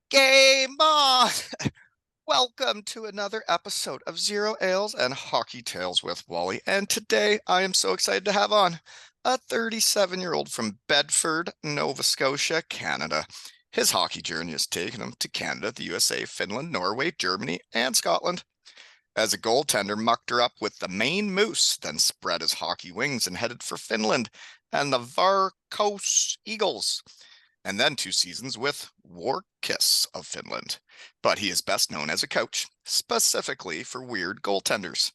Game on! Welcome to another episode of Zero Ales and Hockey Tales with Wally. And today I am so excited to have on a 37-year-old from Bedford, Nova Scotia, Canada. His hockey journey has taken him to Canada, the USA, Finland, Norway, Germany, and Scotland. As a goaltender, mucked her up with the Maine Moose, then spread his hockey wings and headed for Finland and the Varkaus Eagles, and then 2 seasons with Warkiss of Finland. But he is best known as a coach, specifically for weird goaltenders,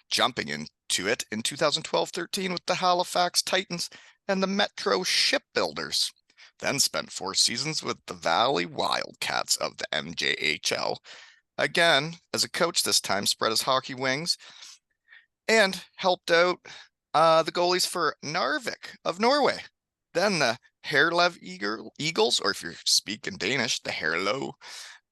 jumping into it in 2012-13 with the Halifax Titans and the Metro Shipbuilders. Then spent 4 seasons with the Valley Wildcats of the MJHL. Again, as a coach this time, spread his hockey wings and helped out the goalies for Narvik of Norway. Then the Herlev Eagles, or if you're speaking Danish, the Herlo.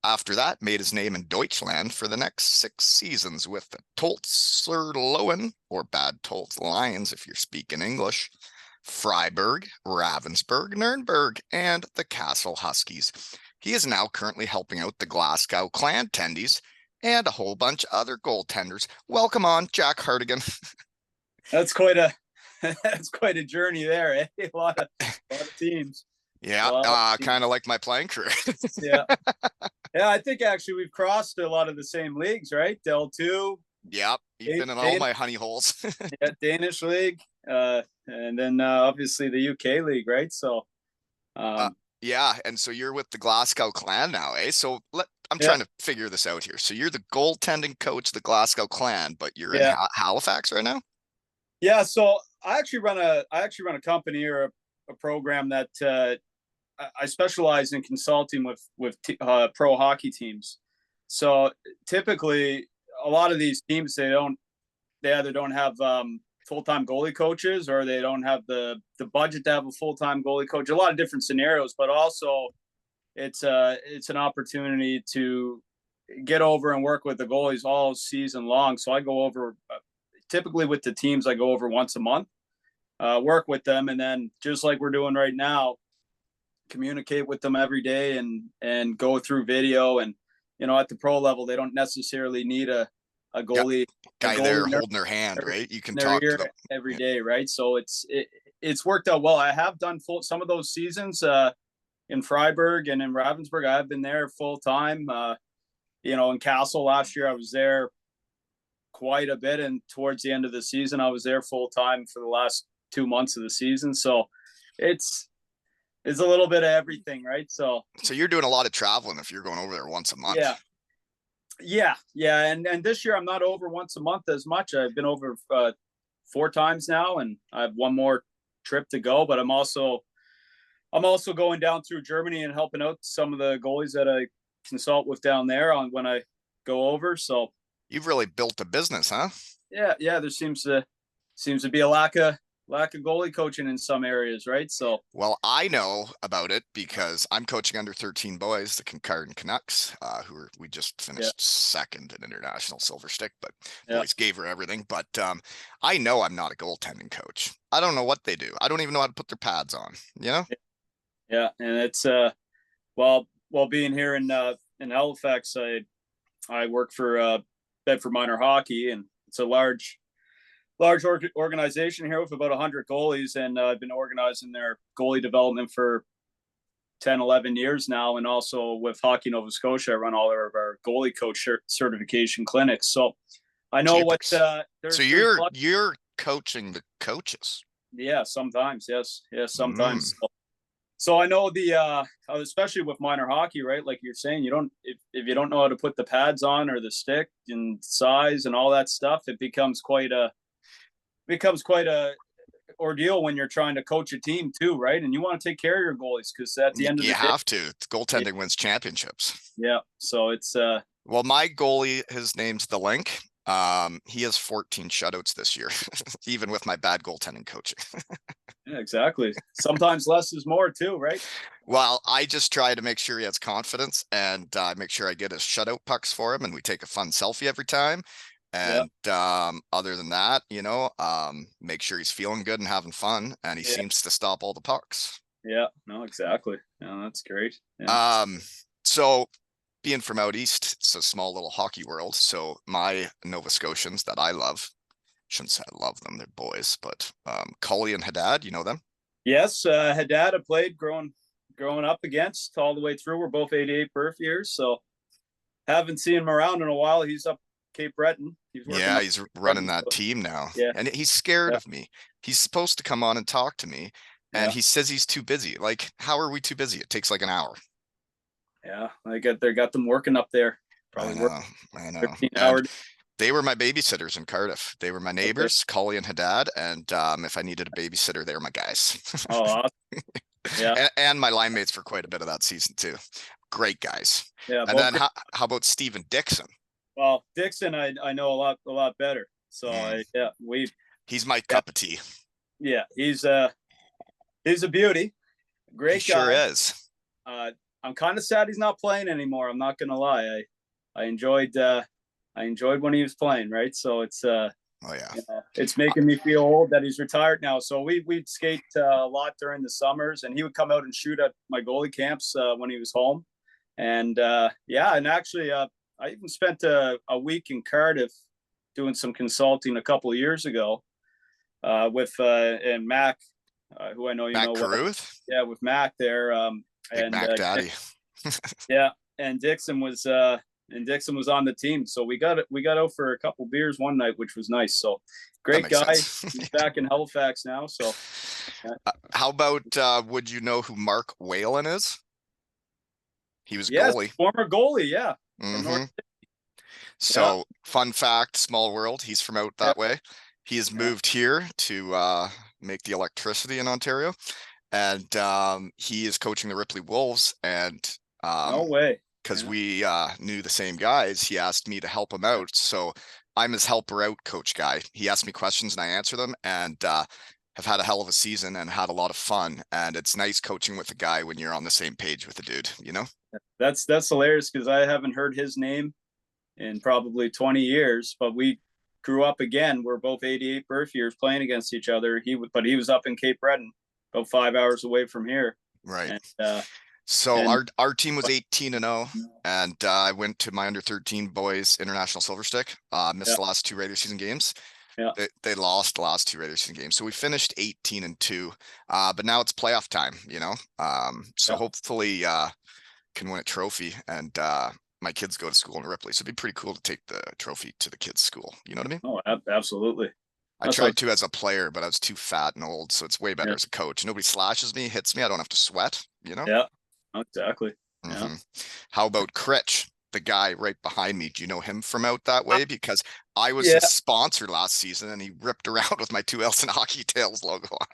After that, made his name in Deutschland for the next 6 seasons with the Tolzer Lowen, or Bad Tolz Lions if you're speaking English, Freiburg, Ravensburg, Nuremberg, and the Castle Huskies. He is now currently helping out the Glasgow Clan Tendies and a whole bunch of other goaltenders. Welcome on, Jack Hartigan. That's quite a journey there, eh? A lot of teams. Yeah, kind of like my playing career. Yeah. Yeah, I think actually we've crossed a lot of the same leagues, right? Del2. Yep, you've been in all my honey holes. Yeah, Danish league, and then obviously the UK league, right? So, yeah, and so you're with the Glasgow Clan now, eh? So I'm trying to figure this out here. So you're the goaltending coach of the Glasgow Clan, but you're in Halifax right now? Yeah, so I actually run a company or a program that I specialize in consulting with pro hockey teams. So typically, a lot of these teams they either don't have full-time goalie coaches, or they don't have the budget to have a full-time goalie coach. A lot of different scenarios, but also it's an opportunity to get over and work with the goalies all season long. So I go over typically with the teams. I go over once a month, work with them, and then just like we're doing right now, communicate with them every day and go through video. And at the pro level, they don't necessarily need a goalie guy there holding their hand, right? You can talk to them every day, right? So it's worked out well. I have done some of those seasons in Freiburg and in Ravensburg. I have been there full time. In Castle last year, I was there quite a bit, and towards the end of the season, I was there full time for the last 2 months of the season. So it's a little bit of everything, right? So you're doing a lot of traveling if you're going over there once a month. Yeah. And this year I'm not over once a month as much. I've been over 4 times now, and I have one more trip to go. But I'm also going down through Germany and helping out some of the goalies that I consult with down there on when I go over. So you've really built a business, huh? Yeah. There seems to be a lack of goalie coaching in some areas, right? So, well, I know about it because I'm coaching under 13 boys, the Kincardine Canucks, we just finished second in international silver stick, but boys gave her everything. But I know I'm not a goaltending coach. I don't know what they do. I don't even know how to put their pads on. Yeah, and it's well, being here in Halifax, I work for Bedford Minor Hockey, and it's a large organization here with about 100 goalies, and I've been organizing their goalie development for 10, 11 years now. And also with Hockey Nova Scotia, I run all of our goalie coach certification clinics. So I know what so you're coaching the coaches. Yeah, sometimes. Yes, sometimes. So I know especially with minor hockey, right? Like you're saying, if you don't know how to put the pads on or the stick and size and all that stuff, it becomes quite a ordeal when you're trying to coach a team too, right? And you want to take care of your goalies, because at the end of the day, you have to. Goaltending wins championships. Yeah. So it's well, my goalie, his name's The Link. He has 14 shutouts this year, even with my bad goaltending coaching. Yeah, exactly. Sometimes less is more too, right? Well, I just try to make sure he has confidence, and make sure I get his shutout pucks for him, and we take a fun selfie every time. And other than that, make sure he's feeling good and having fun, and he seems to stop all the pucks. Yeah, no, exactly. Yeah, that's great. Yeah. So being from out east, it's a small little hockey world. So my Nova Scotians that I love, shouldn't say I love them, they're boys, but Cully and Haddad, you know them? Yes, Haddad I played growing up against all the way through. We're both 88 birth years, so haven't seen him around in a while. He's up Cape Breton. He's working Yeah, up he's Cape running Breton. that So, team now. yeah, And he's scared yeah, of me. He's supposed to come on and talk to me, and yeah, he says he's too busy. Like, how are we too busy? It takes like an hour. yeah. They got them working up there. I Probably work know, I know. 13 And hours. they were my babysitters in Cardiff. They were my Okay. neighbors, Cully and Haddad, and if I needed a babysitter, they were my guys. Oh, awesome. Yeah, And my line mates for quite a bit of that season too. Great guys. yeah. And Both then great. how about Steven Dixon? Well, Dixon, I know a lot better. So Mm, yeah, he's my yeah, cup of tea. yeah. He's a beauty, He great sure guy. is. Uh, I'm kind of sad he's not playing anymore. I'm not gonna lie. I enjoyed I enjoyed when he was playing. Right, so Oh yeah. it's making me feel old that he's retired now. So we'd skate a lot during the summers, and he would come out and shoot at my goalie camps when he was home. And yeah, and actually, I even spent a week in Cardiff doing some consulting a couple of years ago with and Mac, who I know you Matt know well. Caruth, Yeah, with Mac there, Big and Mac Daddy. yeah, and Dixon was on the team, so we got out for a couple beers one night, which was nice. So That great makes guy. sense. He's back in Halifax now. So How about would you know who Mark Whalen is? He was yes, goalie. former goalie, yeah, from North. Hmm. Yeah, So fun fact, small world. He's from out yeah, that way. He has yeah. moved here to make the electricity in Ontario, and he is coaching the Ripley Wolves. And No way. because Yeah, we knew the same guys, he asked me to help him yeah. out. So I'm his helper out coach guy. He asked me questions and I answer them, and have had a hell of a season and had a lot of fun. And it's nice coaching with a guy when you're on the same page with a dude, you know? That's hilarious because I haven't heard his name in probably 20 years, but we grew up again. We're both 88 birth years playing against each other. But he was up in Cape Breton, about 5 hours away from here, Right. and So and our team was 18-0, and I went to my under 13 boys international silver stick. Missed yeah, the last two regular season games. yeah, They lost the last two regular season games, so we finished 18-2. But now it's playoff time, you know. So yeah. hopefully can win a trophy, and my kids go to school in Ripley, so it'd be pretty cool to take the trophy to the kids' school. You know what I mean? Oh, absolutely. I That's what. tried to as a player, but I was too fat and old, so it's way better Yeah, as a coach. Nobody slashes me, hits me. I don't have to sweat, you know? yeah, exactly. Yeah. Hmm. How about Critch, the guy right behind me? Do you know him from out that way? Because I was Yeah, his sponsor last season, and he ripped around with my 2 L's and Hockey Tails logo on.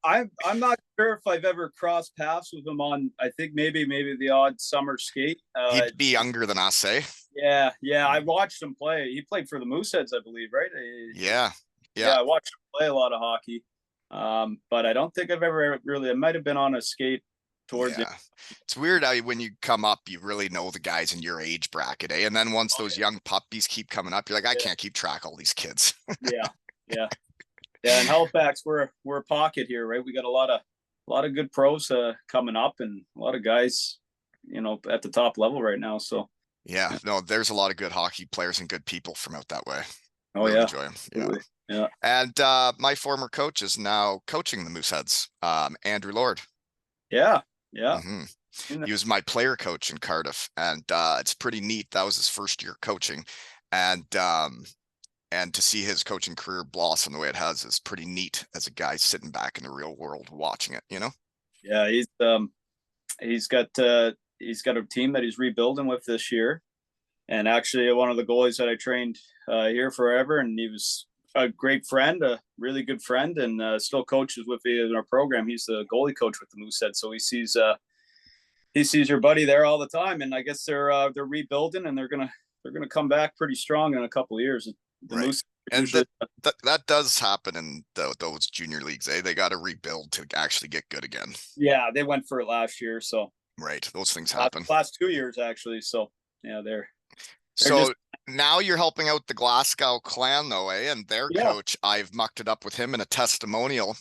I'm not sure if I've ever crossed paths with him on. I think maybe the odd summer skate. He'd be younger than us, eh? Yeah, yeah. I watched him play. He played for the Mooseheads, I believe, right? Yeah, yeah, Yeah, I watched him play a lot of hockey. But I don't think I've ever really. I might have been on a skate towards it. yeah. It's weird how when you come up, you really know the guys in your age bracket, eh? And then once Oh, those young puppies keep coming up, you're like, I yeah, can't keep track of all these kids. yeah, yeah, yeah. In Halifax, we're a pocket here, right? We got a lot of good pros coming up, and a lot of guys, at the top level right now. So, Yeah, no, there's a lot of good hockey players and good people from out that way. oh Really yeah, enjoy them. Yeah. absolutely. Yeah, And my former coach is now coaching the Mooseheads, Andrew Lord. yeah, yeah. Hmm. He was my player coach in Cardiff, and it's pretty neat. That was his first year coaching, and to see his coaching career blossom the way it has is pretty neat as a guy sitting back in the real world watching it. You know? Yeah. He's got a team that he's rebuilding with this year, and actually one of the goalies that I trained here forever, and he was a great friend, a really good friend, and still coaches with me in our program. He's the goalie coach with the Moosehead, so he sees your buddy there all the time, and I guess they're rebuilding, and they're gonna come back pretty strong in a couple of years. The Right. Moose And usually, that does happen in those junior leagues. Eh? They got to rebuild to actually get good again. yeah, they went for it last year, so Right. Those things last, happen. last 2 years actually. So yeah, they're just So Now you're helping out the Glasgow clan though, eh? And their Yeah, coach, I've mucked it up with him in a testimonial.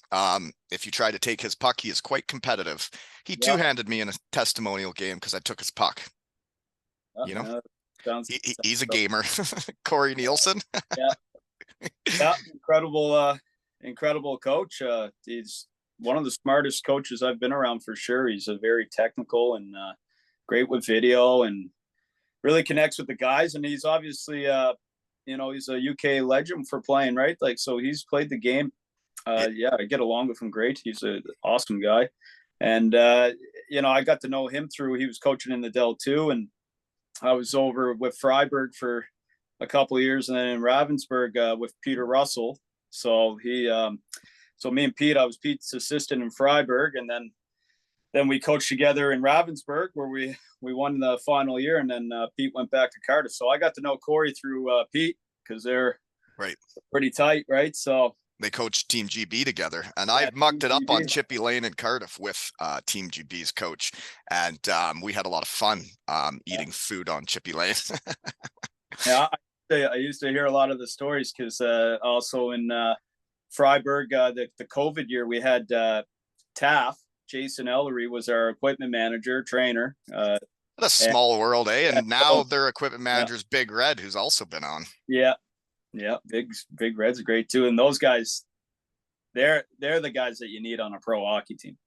If you try to take his puck, he is quite competitive. He yeah, two-handed me in a testimonial game because I took his puck. yeah, You know, yeah. Sounds, he's a sounds gamer. Corey Nielsen. yeah, yeah. Incredible coach. He's one of the smartest coaches I've been around for sure. He's a very technical and great with video and really connects with the guys. And he's obviously, he's a UK legend for playing, right? Like, so he's played the game. Yeah, Yeah, I get along with him great. He's an awesome guy. And, I got to know him through, he was coaching in the Dell too. And I was over with Freiburg for a couple of years and then in Ravensburg with Peter Russell. So so me and Pete, I was Pete's assistant in Freiburg, and then we coached together in Ravensburg where we won the final year, and then Pete went back to Cardiff. So I got to know Corey through Pete because they're right. pretty tight, right? So They coached Team GB together, and yeah, I've mucked it up on TGB. Chippy Lane in Cardiff with Team GB's coach, and we had a lot of fun Yeah, eating food on Chippy Lane. yeah. I used to hear a lot of the stories because also in Freiburg, the COVID year, we had Taff. Jason Ellery was our equipment manager, trainer. What a And small world, eh? yeah, And now so, their equipment yeah, manager's Big Red, who's also been on. yeah, yeah. Big Red's great too. And those guys, they're the guys that you need on a pro hockey team.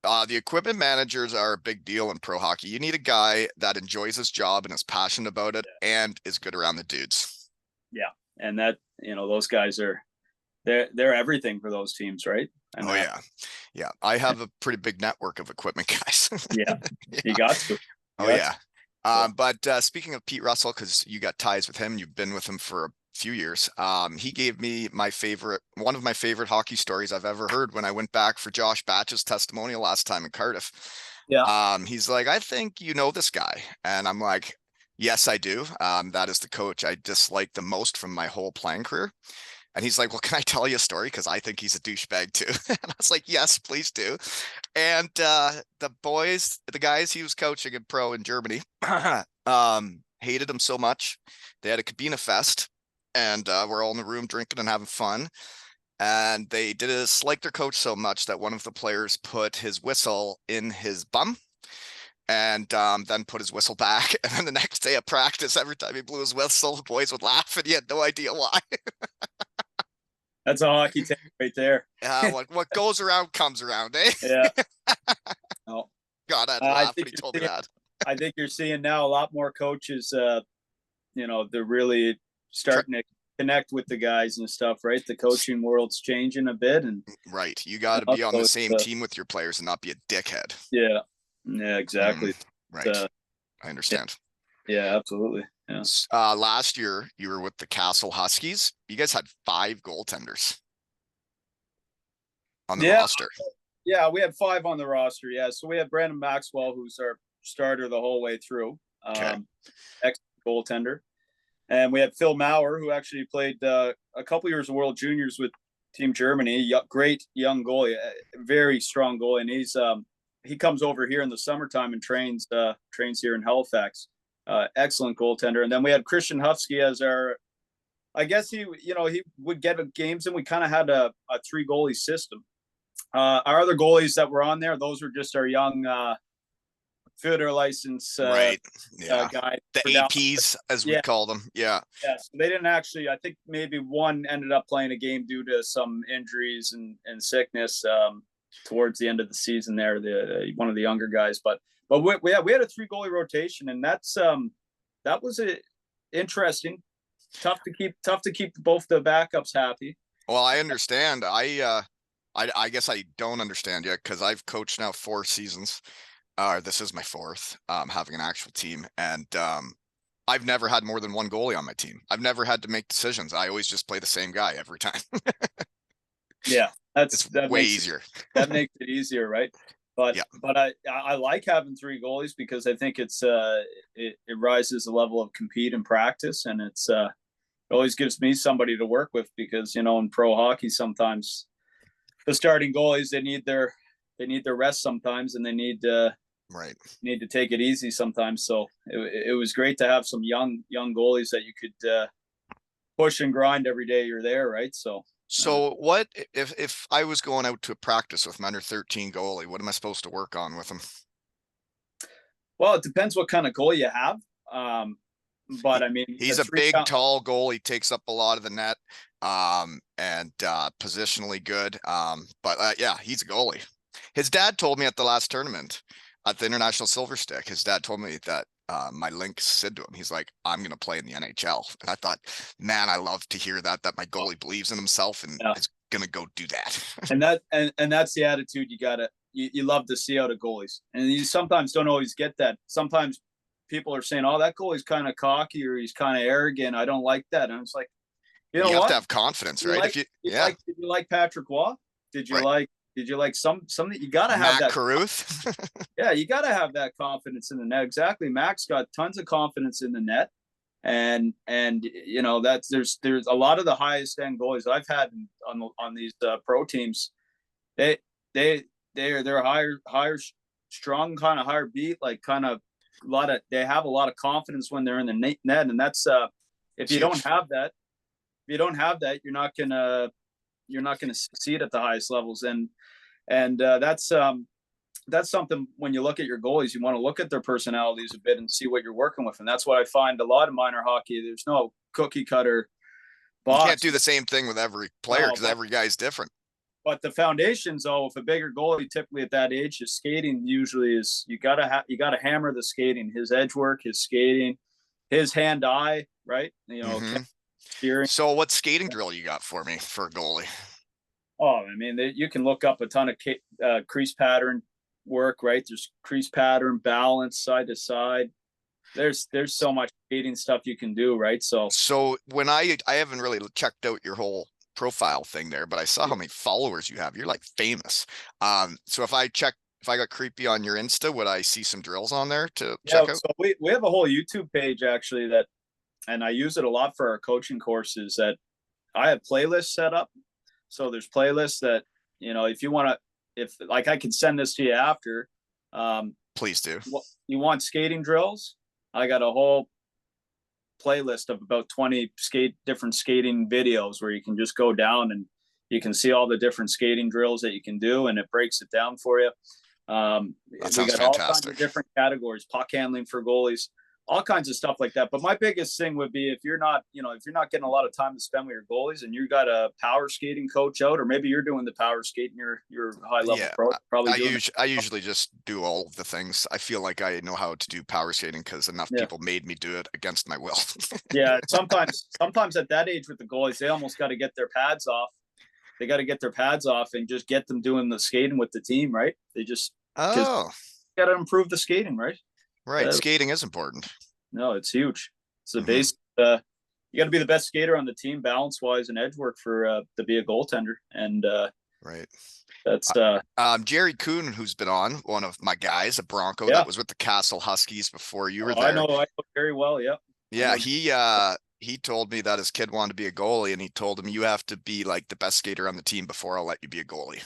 The equipment managers are a big deal in pro hockey. You need a guy that enjoys his job and is passionate about it and is good around the dudes. Yeah, and that those guys are they're everything for those teams, right? And Oh yeah, yeah. I have a pretty big network of equipment guys. yeah, you Yeah. got to. You Oh got to. yeah. But speaking of Pete Russell, because you got ties with him, you've been with him for a few years. He gave me one of my favorite hockey stories I've ever heard when I went back for Josh Batch's testimonial last time in Cardiff. Yeah, He's like, I think you know this guy, and I'm like, yes, I do. That is the coach I dislike the most from my whole playing career. And he's like, well, can I tell you a story? Because I think he's a douchebag too. And I was like, yes, please do. And the guys he was coaching in pro in Germany, hated him so much. They had a Cabina Fest, and we're all in the room drinking and having fun. And they dislike their coach so much that one of the players put his whistle in his bum and then put his whistle back. And then the next day at practice, every time he blew his whistle, the boys would laugh, and he had no idea why. that's a hockey team right there. What goes around comes around, eh? Yeah. No. God, I'd I laugh think when he you're told me seeing. that. I think you're seeing now a lot more coaches. They're really Tr- starting to connect with the guys and stuff. Right, the coaching world's changing a bit, and Right. You got to be on so the it's, same team with your players and not be a dickhead. yeah, yeah, Mm, exactly. right. I Yeah, understand. yeah, absolutely. Yeah, Last year, you were with the Castle Huskies. You guys had 5 goaltenders on the yeah, roster. yeah. We had 5 on the roster. Yeah, so we had Brandon Maxwell, who's our starter the whole way through, Okay. ex goaltender, and we had Phil Maurer, who actually played a couple years of World Juniors with Team Germany. Great young goalie, very strong goalie, and he comes over here in the summertime and trains here in Halifax. Excellent goaltender. And then we had Christian Hufsky as our. I guess he would get games, and we kind of had a 3 goalie system. Our other goalies that were on there, those were just our young fitter license Right. Yeah. guy The for down. APs, as we Yeah, call them. Yeah. yeah. So they didn't actually. I think maybe one ended up playing a game due to some injuries and sickness towards the end of the season. There, one of the younger guys, but we had a 3 goalie rotation, and that was interesting. Tough to keep both the backups happy. Well, I understand. I guess I don't understand yet because I've coached now 4 seasons. This is my fourth, having an actual team, and I've never had more than one goalie on my team. I've never had to make decisions. I always just play the same guy every time. Yeah, It's way easier. that makes it easier, right? But Yeah. but I like having 3 goalies because I think it rises the level of compete and practice, and it always gives me somebody to work with because in pro hockey sometimes the starting goalies they need their rest sometimes, and they need Right. need to take it easy sometimes. So it was great to have some young goalies that you could push and grind every day you're there, right? So what if I was going out to practice with my under 13 goalie? What am I supposed to work on with him? Well, it depends what kind of goal you have. But He, I mean, the he's a three big, count. tall goalie, takes up a lot of the net, and positionally good. But yeah, he's a goalie. His dad told me at the last tournament at the International Silver Stick, his dad told me that my link said to him, he's like, I'm going to play in the NHL. And I thought, man, I love to hear that my goalie believes in himself and Yeah. is going to go do that. And that's the attitude you love to see out of goalies. And you sometimes don't always get that. Sometimes people are saying, "Oh, that goalie's kind of cocky or he's kind of arrogant. I don't like that." And it's like, you know You have to what? have confidence, You right? like If you, yeah, did you like Patrick Waugh? Did you right. like some you got to have Matt that. Carruth. Yeah, you got to have that confidence in the net. Exactly. Max got tons of confidence in the net. And you know that's there's a lot of the highest end goalies I've had on these pro teams. They they they're higher strong, kind of higher beat, like kind of a lot of they have a lot of confidence when they're in the net. And that's if It's you don't huge. have that, you're not gonna succeed at the highest levels. And that's something when you look at your goalies, you want to look at their personalities a bit and see what you're working with. And that's what I find a lot of minor hockey. There's no cookie cutter You can't box. do the same thing with every player No, because every guy's different. but the foundations, though, with a bigger goalie, typically at that age, his skating usually is you gotta hammer the skating, his edge work, his skating, his hand eye, right? Mm-hmm. Steering. So what skating drill you got for me for a goalie? Oh, I mean, you can look up a ton of crease pattern work, right? There's crease pattern, balance, side to side. There's so much skating stuff you can do, right? So when I haven't really checked out your whole profile thing there, but I saw how many followers you have. You're like famous. So if I got creepy on your Insta, would I see some drills on there to yeah, check out? so we have a whole YouTube page actually that, and I use it a lot for our coaching courses. That I have playlists set up. So there's playlists that if you want to, if like I can send this to you after. Please do. You want skating drills? I got a whole playlist of about 20 different skating videos where you can just go down and you can see all the different skating drills that you can do, and it breaks it down for you. That We sounds got all kinds of fantastic. different categories, puck handling for goalies, all kinds of stuff like that. But my biggest thing would be if you're not getting a lot of time to spend with your goalies and you got a power skating coach out, or maybe you're doing the power skating, you're high level Yeah, pro, probably doing I usually just do all of the things. I feel like I know how to do power skating because enough yeah. people made me do it against my will. Yeah, sometimes at that age with the goalies, they almost got to get their pads off. They got to get their pads off and just get them doing the skating with the team, right? They just because Oh, got to improve the skating, right? right. Skating is important. No, it's huge. It's the Mm-hmm. base. You got to be the best skater on the team, balance wise and edge work for to be a goaltender, and Right. that's Jerry Kuhn, who's been on, one of my guys, a Bronco yeah. that was with the Castle Huskies before you were Oh, I there. know very well. Yeah, I Yeah, know. he told me that his kid wanted to be a goalie, and he told him you have to be like the best skater on the team before I'll let you be a goalie.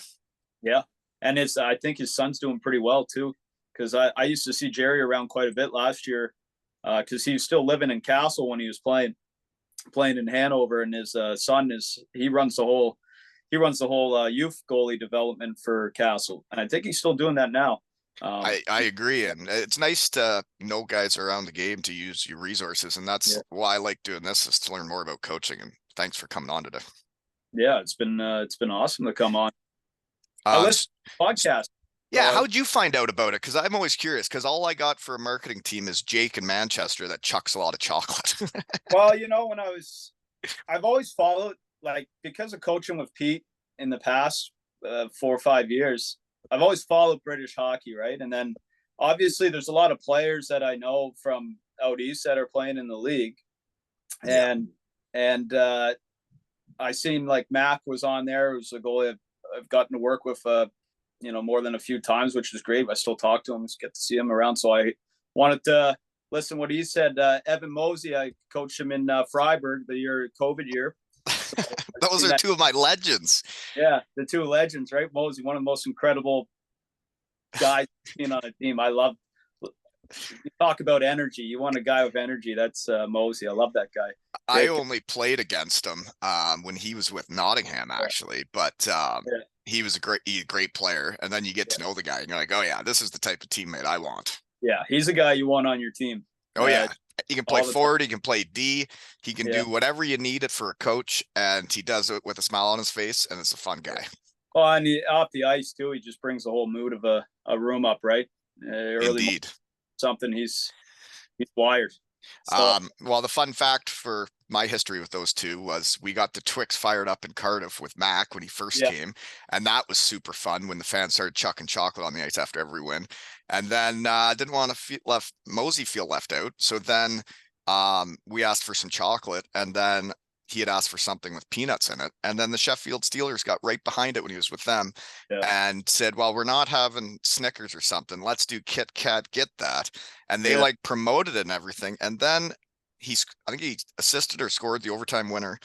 Yeah, and I think his son's doing pretty well too, because I used to see Jerry around quite a bit last year, because he was still living in Castle when he was playing in Hanover, and his son he runs the whole youth goalie development for Castle, and I think he's still doing that now. I agree, and it's nice to know guys around the game to use your resources, and that's Yeah, why I like doing this is to learn more about coaching. And thanks for coming on today. yeah, it's been awesome to come on. I Um, listen to podcasts. yeah, So how'd you find out about it? Because I'm always curious. Because all I got for a marketing team is Jake in Manchester that chucks a lot of chocolate. well, when I've always followed, like, because of coaching with Pete in the past 4 or 5 years. I've always followed British hockey, right? And then obviously there's a lot of players that I know from out east that are playing in the league, Yeah, and I seen like Mac was on there. It was a goalie I've gotten to work with, more than a few times, which is great. I still talk to him, just get to see him around. So I wanted to listen what he said. Evan Mosey, I coached him in Freiburg the COVID year. So those are that, two of my legends. yeah, the two legends, right? Mosey, one of the most incredible guys being on a team. I love. You talk about energy. You want a guy with energy. That's Mosey. I love that guy. I Great guy. only played against him when he was with Nottingham, Yeah, actually, but yeah, he was a great player. And then you get yeah. to know the guy, and you're like, oh yeah, this is the type of teammate I want. Yeah, he's a guy you want on your team Oh yeah, he can play all the time. forward, he can play D, he can Yeah, do whatever you need it for a coach, and he does it with a smile on his face, and it's a fun yeah. guy. Well, and off the ice too, he just brings the whole mood of a room up, right? Early morning, Indeed. something he's wired. So Well, the fun fact for my history with those two was we got the Twix fired up in Cardiff with Mac when he first yeah, came, and that was super fun when the fans started chucking chocolate on the ice after every win. And then didn't want to left Mosey feel left out, so then we asked for some chocolate, and then he had asked for something with peanuts in it, and then the Sheffield Steelers got right behind it when he was with them, yeah, and said, well, we're not having Snickers or something. Let's do Kit Kat, get that. And they yeah, like promoted it and everything. And then I think he assisted or scored the overtime winner.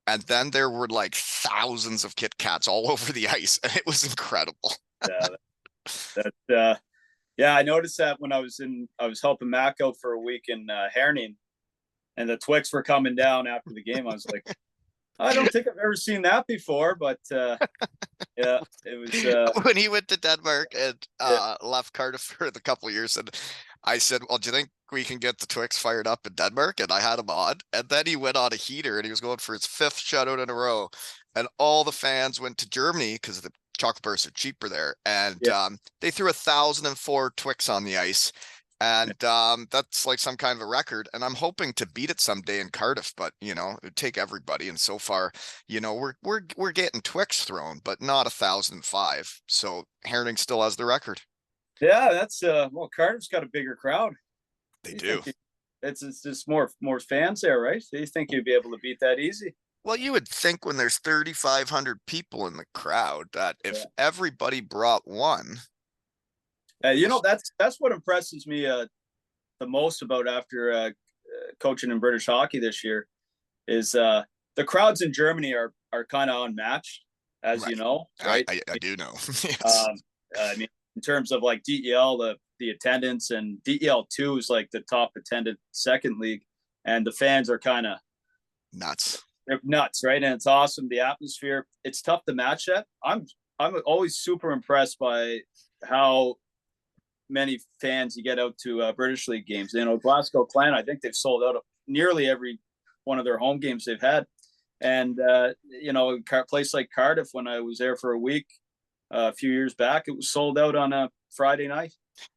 And then there were like thousands of Kit Kats all over the ice. And it was incredible. yeah. That yeah, I noticed that when I was helping Mac out for a week in Herning, and the Twix were coming down after the game. I was like, I don't think I've ever seen that before, but yeah, it was When he went to Denmark and yeah, left Cardiff for the couple of years, and I said, well, do you think we can get the Twix fired up in Denmark? And I had him on. And then he went on a heater and he was going for his fifth shutout in a row. And all the fans went to Germany because the chocolate bars are cheaper there. And yeah, they threw 1,004 Twix on the ice. And that's like some kind of a record. And I'm hoping to beat it someday in Cardiff, but it would take everybody. And so far, we're getting Twix thrown, but not 1,005. So Herring still has the record. yeah. That's well, Cardiff's got a bigger crowd. They You do. think it's just more fans there, right? So you think you'd be able to beat that easy? Well, you would think when there's 3,500 people in the crowd that if Yeah. everybody brought one, You know this that's what impresses me the most about after coaching in British hockey this year is the crowds in Germany are kind of unmatched, as you right. know, I, right? I, I do know. Yes. Um, I mean, in terms of like DEL, the attendance, and DEL 2 is like the top attended second league, and the fans are kind of Nuts. they're nuts, right? And it's awesome. The atmosphere. It's tough to match that. I'm always super impressed by how many fans you get out to British League games. Glasgow Clan, I think they've sold out nearly every one of their home games they've had. And a place like Cardiff, when I was there for a week a few years back, it was sold out on a Friday night.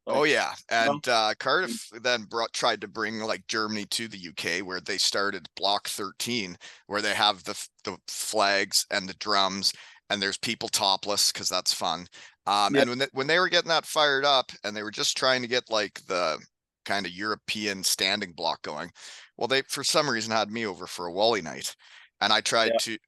Oh Like, yeah, you know, and Cardiff then tried to bring like Germany to the UK, where they started Block 13, where they have the flags and the drums, and there's people topless because that's fun. yeah, And when they were getting that fired up, and they were just trying to get like the kind of European standing block going, well, they for some reason had me over for a Wally night, and I tried yeah, to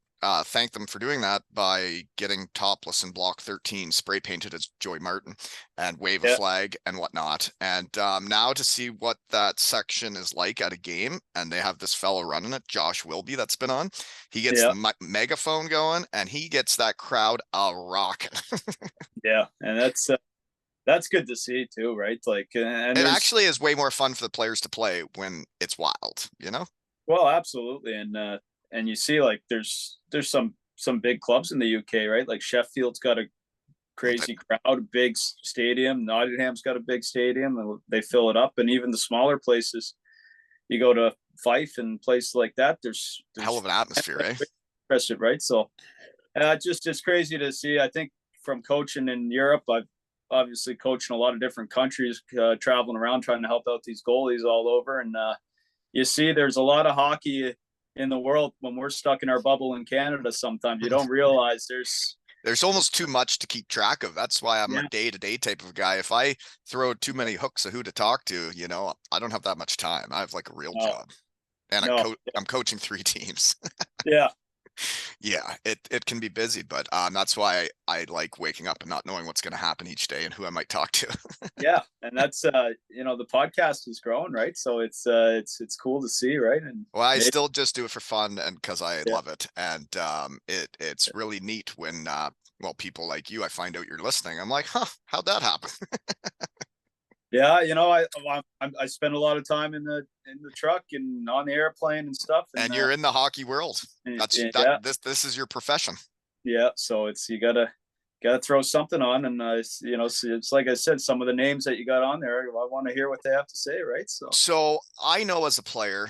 thank them for doing that by getting topless in Block 13, spray painted as Joey Martin and wave a yeah, flag and whatnot. And now to see what that section is like at a game, and they have this fellow running it, Josh Wilby, that's been on. He gets yeah, the megaphone going, and he gets that crowd a rocking. yeah, and that's good to see too, right? Like, and It there's actually is way more fun for the players to play when it's wild, you know? well, absolutely, and you see like there's some big clubs in the UK, right? Like Sheffield's got a Well, they, crazy crowd, big stadium. Nottingham's got a big stadium, and they fill it up. And even the smaller places, you go to Fife and places like that. hell There's of an atmosphere, eh? impressive, right? So just it's crazy to see. I think from coaching in Europe, I've obviously coached in a lot of different countries, traveling around trying to help out these goalies all over, and you see there's a lot of hockey in the world when we're stuck in our bubble in Canada. Sometimes you don't realize There's almost too much to keep track of. That's why I'm a yeah, day-to-day type of guy. If I throw too many hooks of who to talk to, I don't have that much time. I have like a real no, job, and no, I'm coaching three teams. yeah, Yeah, it can be busy, but that's why I like waking up and not knowing what's going to happen each day and who I might talk to. yeah, and that's the podcast is growing, right? So it's cool to see, right? And Well, I maybe still just do it for fun and because I yeah, love it, and it's really neat when well, people like you, I find out you're listening. I'm like, huh, how'd that happen? Yeah, I spend a lot of time in the truck and on the airplane and stuff, And you're in the hockey world. yeah, This is your profession. yeah. So it's you gotta throw something on, and it's like I said, some of the names that you got on there, I want to hear what they have to say, right? So So I know as a player,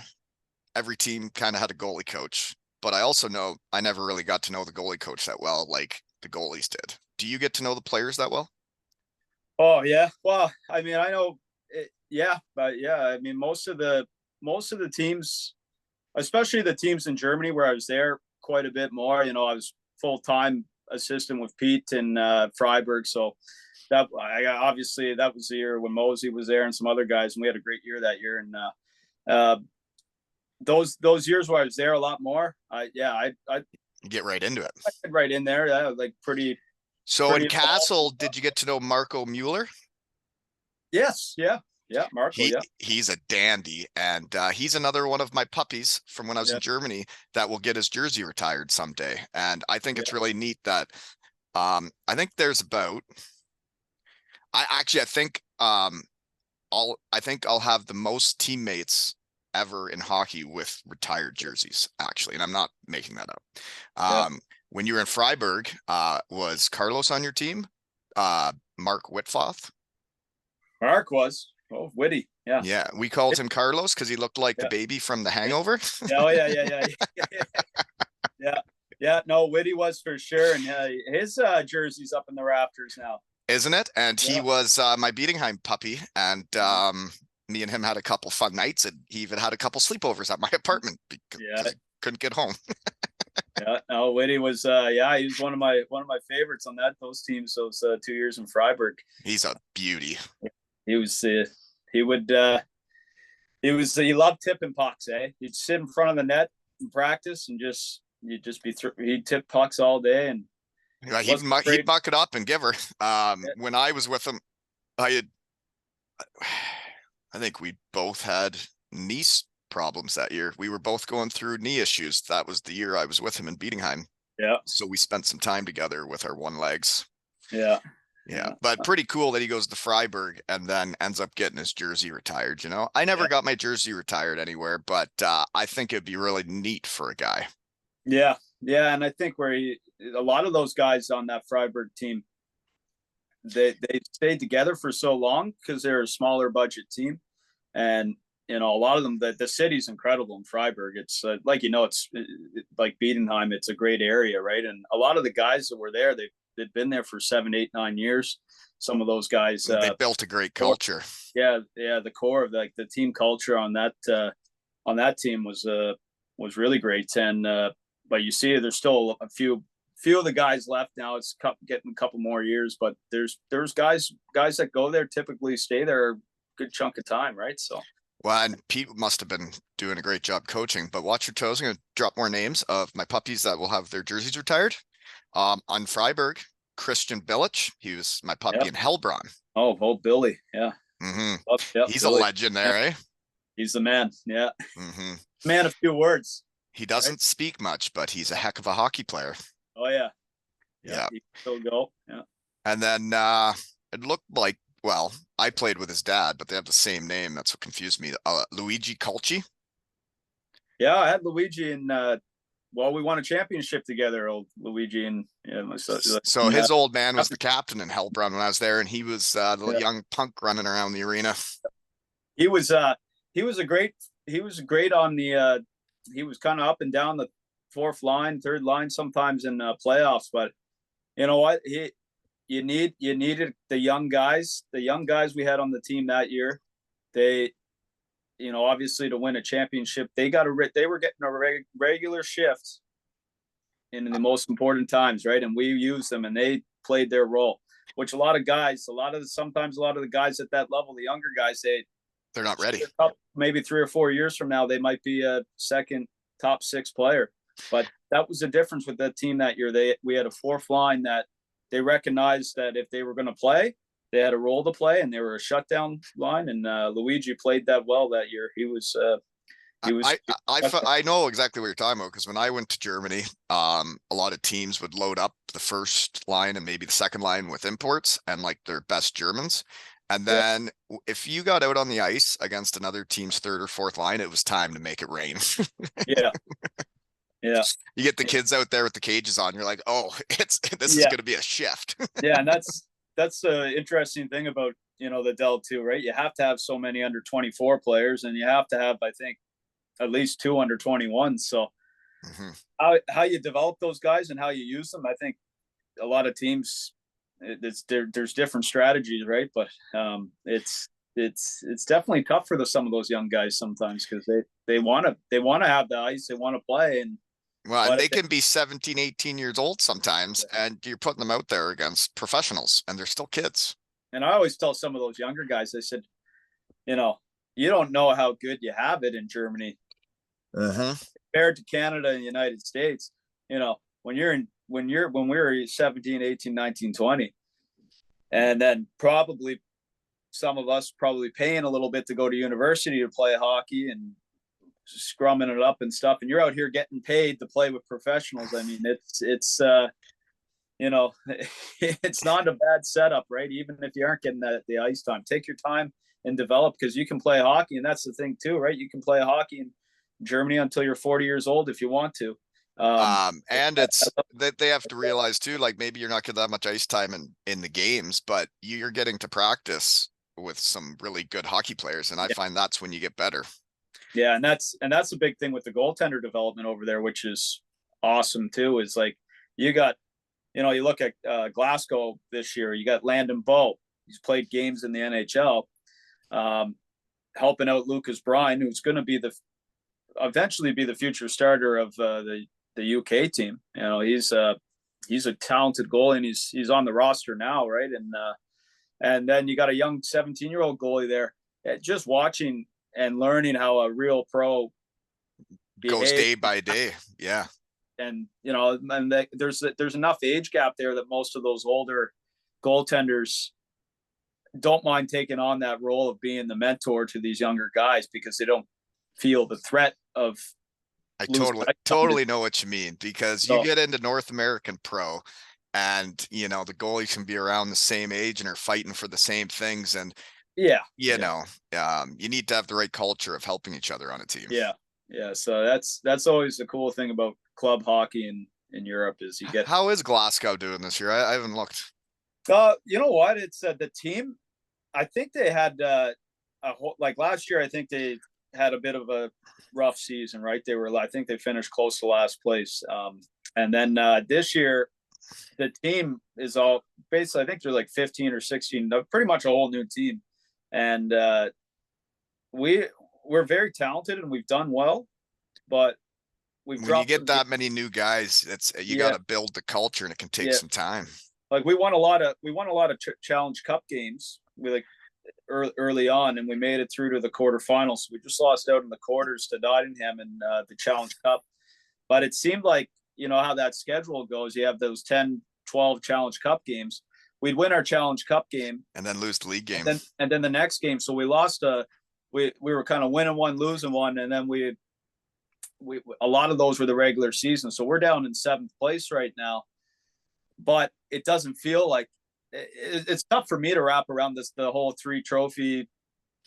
every team kind of had a goalie coach, but I also know I never really got to know the goalie coach that well, like the goalies did. Do you get to know the players that well? oh yeah, well, I mean, I know, yeah, but yeah, I mean, most of the teams, especially the teams in Germany where I was there quite a bit more. I was full time assistant with Pete in Freiburg, so obviously that was the year when Mosey was there and some other guys, and we had a great year that year. And uh, those years where I was there a lot more, I Get right into it. right in there, like So in pretty involved. Castle, did you get to know Marco Mueller? Yes, yeah, yeah, Marco, He yeah, he's a dandy, and he's another one of my puppies from when I was yeah, in Germany that will get his jersey retired someday. And I think it's yeah, really neat that I think there's about I think I think I'll have the most teammates ever in hockey with retired jerseys, actually, and I'm not making that up. yeah. When you were in Freiburg, was Carlos on your team? Mark Whitfoth? Mark was witty, yeah, Yeah, we called him Carlos because he looked like the yeah, baby from The yeah, Hangover, yeah, oh yeah, yeah, yeah. Yeah, yeah. No, Whitty was for sure, and his jersey's up in the rafters now. isn't it? And he Yeah, was my Bietigheim puppy, and me and him had a couple fun nights, and he even had a couple sleepovers at my apartment yeah, because he couldn't get home. yeah. No, Whitty was yeah, he was one of my favorites on those teams. Those 2 years in Freiburg. He's a beauty. He was he would he loved tipping pucks. He'd sit in front of the net in practice and you'd just he'd tip pucks all day and Yeah, wasn't he'd afraid. muck it up and give her. When I was with him, I had I think we both had knee problems that year. We were both going through knee issues. That was the year I was with him in Bietigheim. Yeah, So we spent some time together with our one legs. yeah, Yeah, yeah, but pretty cool that he goes to Freiburg and then ends up getting his jersey retired. I never yeah, got my jersey retired anywhere, but I think it'd be really neat for a guy. yeah, yeah. And I think a lot of those guys on that Freiburg team, they stayed together for so long because they're a smaller budget team, and a lot of them, the city's incredible in Freiburg. It's it's like Biedenheim. It's a great area, right? And a lot of the guys that were there, they'd been there for 7, 8, 9 years. Some of those guys, They built a great culture. yeah, the core of like the team culture on that team was really great. And but you see, there's still a few of the guys left now. It's getting a couple more years, but there's guys that go there typically stay there a good chunk of time, right? So Well, and Pete must have been doing a great job coaching, but watch your toes. I'm going to drop more names of my puppies that will have their jerseys retired. On Freiburg, Christian Billich. He was my yeah. puppy in Hellbron. Oh, Billy, yeah, Hmm. yep, He's a Billy, legend yeah, there, eh? he's the man, yeah, Hmm. man of few words, He right? doesn't speak much, but he's a heck of a hockey player. Oh yeah, yeah, Yeah. he can still go, yeah, And then it looked like, well, I played with his dad, but they have the same name. That's what confused me. Luigi Culci. yeah. I had Luigi in well, we won a championship together, old Luigi and yeah, myself. So his old man was the captain in Hellbrun when I was there, and he was the Yeah. young punk running around the arena. He was he was a great on the he was kind of up and down the fourth line, third line sometimes in playoffs, but you know what? You needed the young guys. The young guys we had on the team that year, they obviously to win a championship, they were getting a regular shift in the most important times, right? And we used them, and they played their role. Which sometimes a lot of the guys at that level, the younger guys, They're not ready. maybe 3 or 4 years from now, they might be a second top six player. But that was the difference with that team that year. We had a fourth line that they recognized that if they were going to play, they had a role to play, and they were a shutdown line. And Luigi played that well that year. He was I, I, I know exactly what you're talking about because when I went to Germany, a lot of teams would load up the first line and maybe the second line with imports and like their best Germans. And Yeah, then if you got out on the ice against another team's third or fourth line, it was time to make it rain. yeah, yeah, You get the kids out there with the cages on, you're like, oh, this is yeah, going to be a shift. yeah. And that's the interesting thing about the Dell too, right? You have to have so many under 24 players, and you have to have, I think, at least two under 21. So Mhm. how you develop those guys and how you use them, I think a lot of teams, there's different strategies, right? But it's definitely tough for some of those young guys sometimes because they want to have the ice, they want to play, and Well, and but they can be 17, 18 years old sometimes, and you're putting them out there against professionals, and they're still kids. and I always tell some of those younger guys, I said, you know, you don't know how good you have it in Germany Uh-huh. compared to Canada and the United States. When we were 17, 18, 19, 20, and then probably some of us probably paying a little bit to go to university to play hockey and scrumming it up and stuff, and you're out here getting paid to play with professionals. I mean, it's you know it's not a bad setup, right? Even if you aren't getting the ice time, take your time and develop, because you can play hockey, and that's the thing too, right? You can play hockey in Germany until you're 40 years old if you want to. And it's that they have to realize too, like maybe you're not getting that much ice time in the games, but you're getting to practice with some really good hockey players, and I Yeah, find that's when you get better. yeah, and that's a big thing with the goaltender development over there, which is awesome too. Is like you got, you look at Glasgow this year. You got Landon Bow. He's played games in the NHL, um, helping out Lucas Bryan, who's going to eventually be the future starter of the UK team. He's a talented goalie, and he's on the roster now, right? And then you got a young 17-year-old goalie there. Just watching and learning how a real pro Goes behaves, day by day. Yeah. and there's enough age gap there that most of those older goaltenders don't mind taking on that role of being the mentor to these younger guys because they don't feel the threat of I losing totally ice time. totally know what you mean because you So get into North American pro and the goalies can be around the same age and are fighting for the same things and yeah, you yeah, know, you need to have the right culture of helping each other on a team. yeah, yeah. So that's always the cool thing about club hockey in Europe is you get. How is Glasgow doing this year? I haven't looked. You know what? It's the team. I think they had like last year. I think they had a bit of a rough season, right? I think they finished close to last place. And then this year, the team is all basically. I think they're like 15 or 16. Pretty much a whole new team, and we we're very talented and we've done well, but we've When you dropped get some games. that many new guys, it's you got Yeah, to build the culture and it can take yeah. some time. Like we won a lot of Challenge Cup games. We like early on, and we made it through to the quarterfinals. We just lost out in the quarters to Nottingham in the Challenge Cup. But it seemed like, how that schedule goes. You have those 10, 12 Challenge Cup games. We'd win our Challenge Cup game, And then lose the league and game. then the next game. So we lost we were kind of winning one, losing one, and then we a lot of those were the regular season. So we're down in seventh place right now, but it doesn't feel like it's tough for me to wrap around the whole three trophy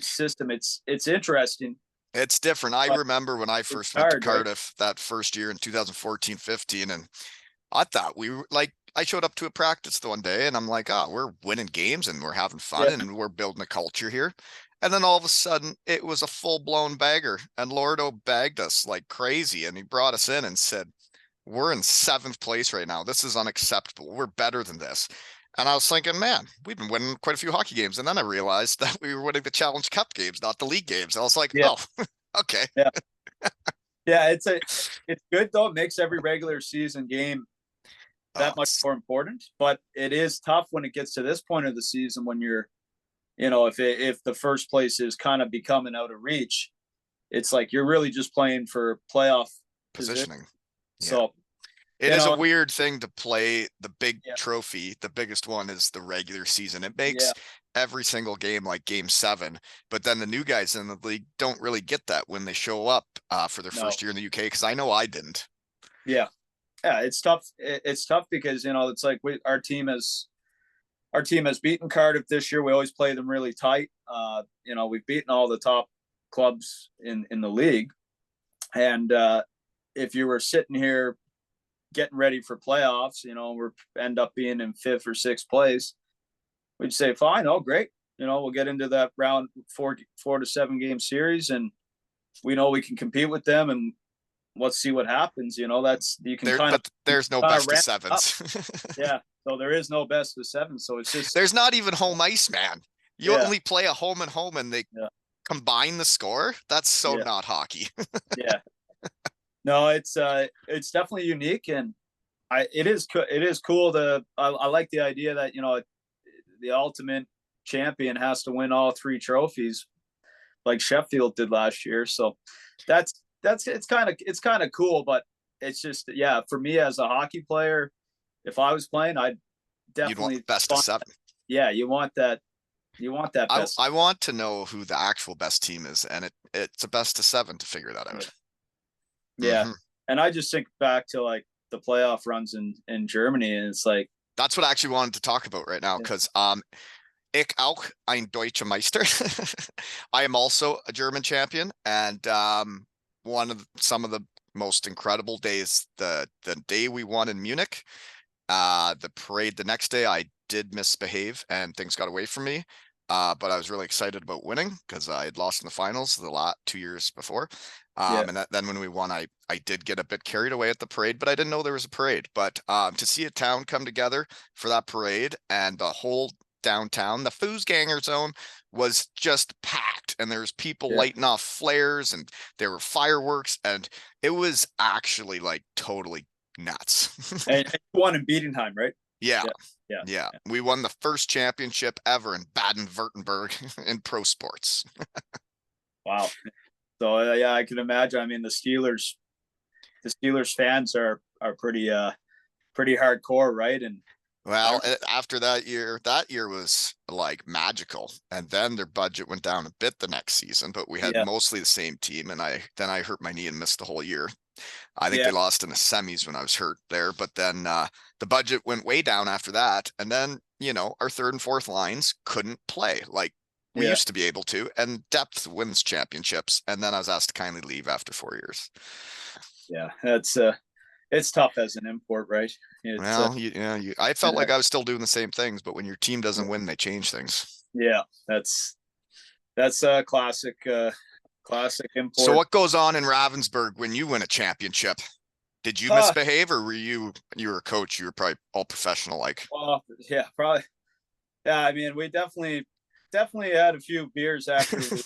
system. It's interesting, It's different. I but remember when I it's first went to hard, right? Cardiff that first year in 2014-15, and I thought we were like, I showed up to a practice the one day and I'm like, oh, we're winning games and we're having fun Yeah, and we're building a culture here. And then all of a sudden it was a full blown bagger and Lordo bagged us like crazy. And he brought us in and said, we're in seventh place right now. This is unacceptable. We're better than this. And I was thinking, man, we've been winning quite a few hockey games. And then I realized that we were winning the Challenge Cup games, not the league games. I was like, yeah, oh, okay. yeah, yeah. It's good though. It makes every regular season game Oh, that much more important. But it is tough when it gets to this point of the season when if the first place is kind of becoming out of reach, it's like you're really just playing for playoff position. positioning. Yeah. So It you is a know, weird thing to play the big yeah, trophy. The biggest one is the regular season. It yeah, makes every single game like game 7, but then the new guys in the league don't really get that when they show up for their no, first year in the UK, because I know I didn't. yeah, yeah. It's tough. It's tough because it's like our team has beaten Cardiff this year. We always play them really tight. We've beaten all the top clubs in the league, and if you were sitting here getting ready for playoffs, we end up being in 5th or 6th place, we'd say, fine, oh great, we'll get into that round 4 to 7 game series, and we know we can compete with them, and let's see what happens. That's you can There, kind of but there's no kind of best of ramp up. sevens. Yeah. So there is no best of 7. So it's just There's not even home ice, man. You yeah, only play a home and home, and they yeah, combine the score. That's so yeah, not hockey. yeah. No, it's definitely unique, and it is cool to I like the idea that the ultimate champion has to win all 3 trophies like Sheffield did last year. So that's it's kind of cool, but it's just, yeah, for me as a hockey player, if I was playing, I'd You'd want the definitely best of find, seven. yeah, you want that I best. I want to know who the actual best team is, and it's a best of 7 to figure that Yeah. out. Yeah. Hmm. And I just think back to like the playoff runs in Germany, and it's like, That's what I actually wanted to talk about right now, yeah, because ich auch ein deutscher Meister. I am also a German champion, and some of the most incredible days, the day we won in Munich, the parade the next day, I did misbehave and things got away from me. But I was really excited about winning because I had lost in the finals the last 2 years before. yeah, Then when we won, I did get a bit carried away at the parade, but I didn't know there was a parade. But to see a town come together for that parade, and the whole downtown, the Fußgänger zone was just packed, and there was people yeah. lighting off flares, and there were fireworks, and it was actually like totally nuts. And you won in Biedenheim, right? Yeah. Yeah, yeah, Yeah, yeah. we won the first championship ever in Baden-Württemberg in pro sports. Wow. So yeah, I can imagine. I mean, the Steelers fans are pretty hardcore, right? And I Well, remember, after that year was like magical, and then their budget went down a bit the next season, but we had yeah, mostly the same team, and I hurt my knee and missed the whole year. I think yeah, they lost in the semis when I was hurt there, but then the budget went way down after that, and then our third and fourth lines couldn't play like we yeah, used to be able to, and depth wins championships. And then I was asked to kindly leave after 4 years. yeah. That's it's tough as an import, right? It's Well, I felt like I was still doing the same things, but when your team doesn't win, they change things. yeah, that's a classic So import. what goes on in Ravensburg when you win a championship? Did you Uh, misbehave, or you were a coach? You were probably all professional, like. well, yeah, probably. Yeah, I mean, we definitely had a few beers after we.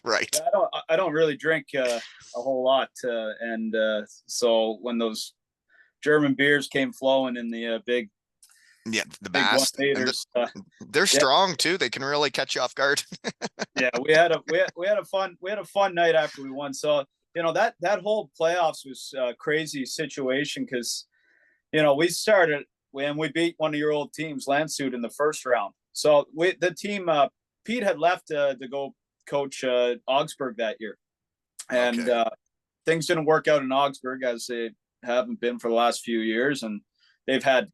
Right. I don't really drink a whole lot, and so when those German beers came flowing in the Yeah, the big one mask, and liters, they're yeah, strong too. They can really catch you off guard. yeah, we had a fun night after we won. So that whole playoffs was a crazy situation because we started when we beat one of your old teams, Landshut, in the first round. So the team Pete had left to go coach Augsburg that year, and Okay. things didn't work out in Augsburg as they haven't been for the last few years, and they've had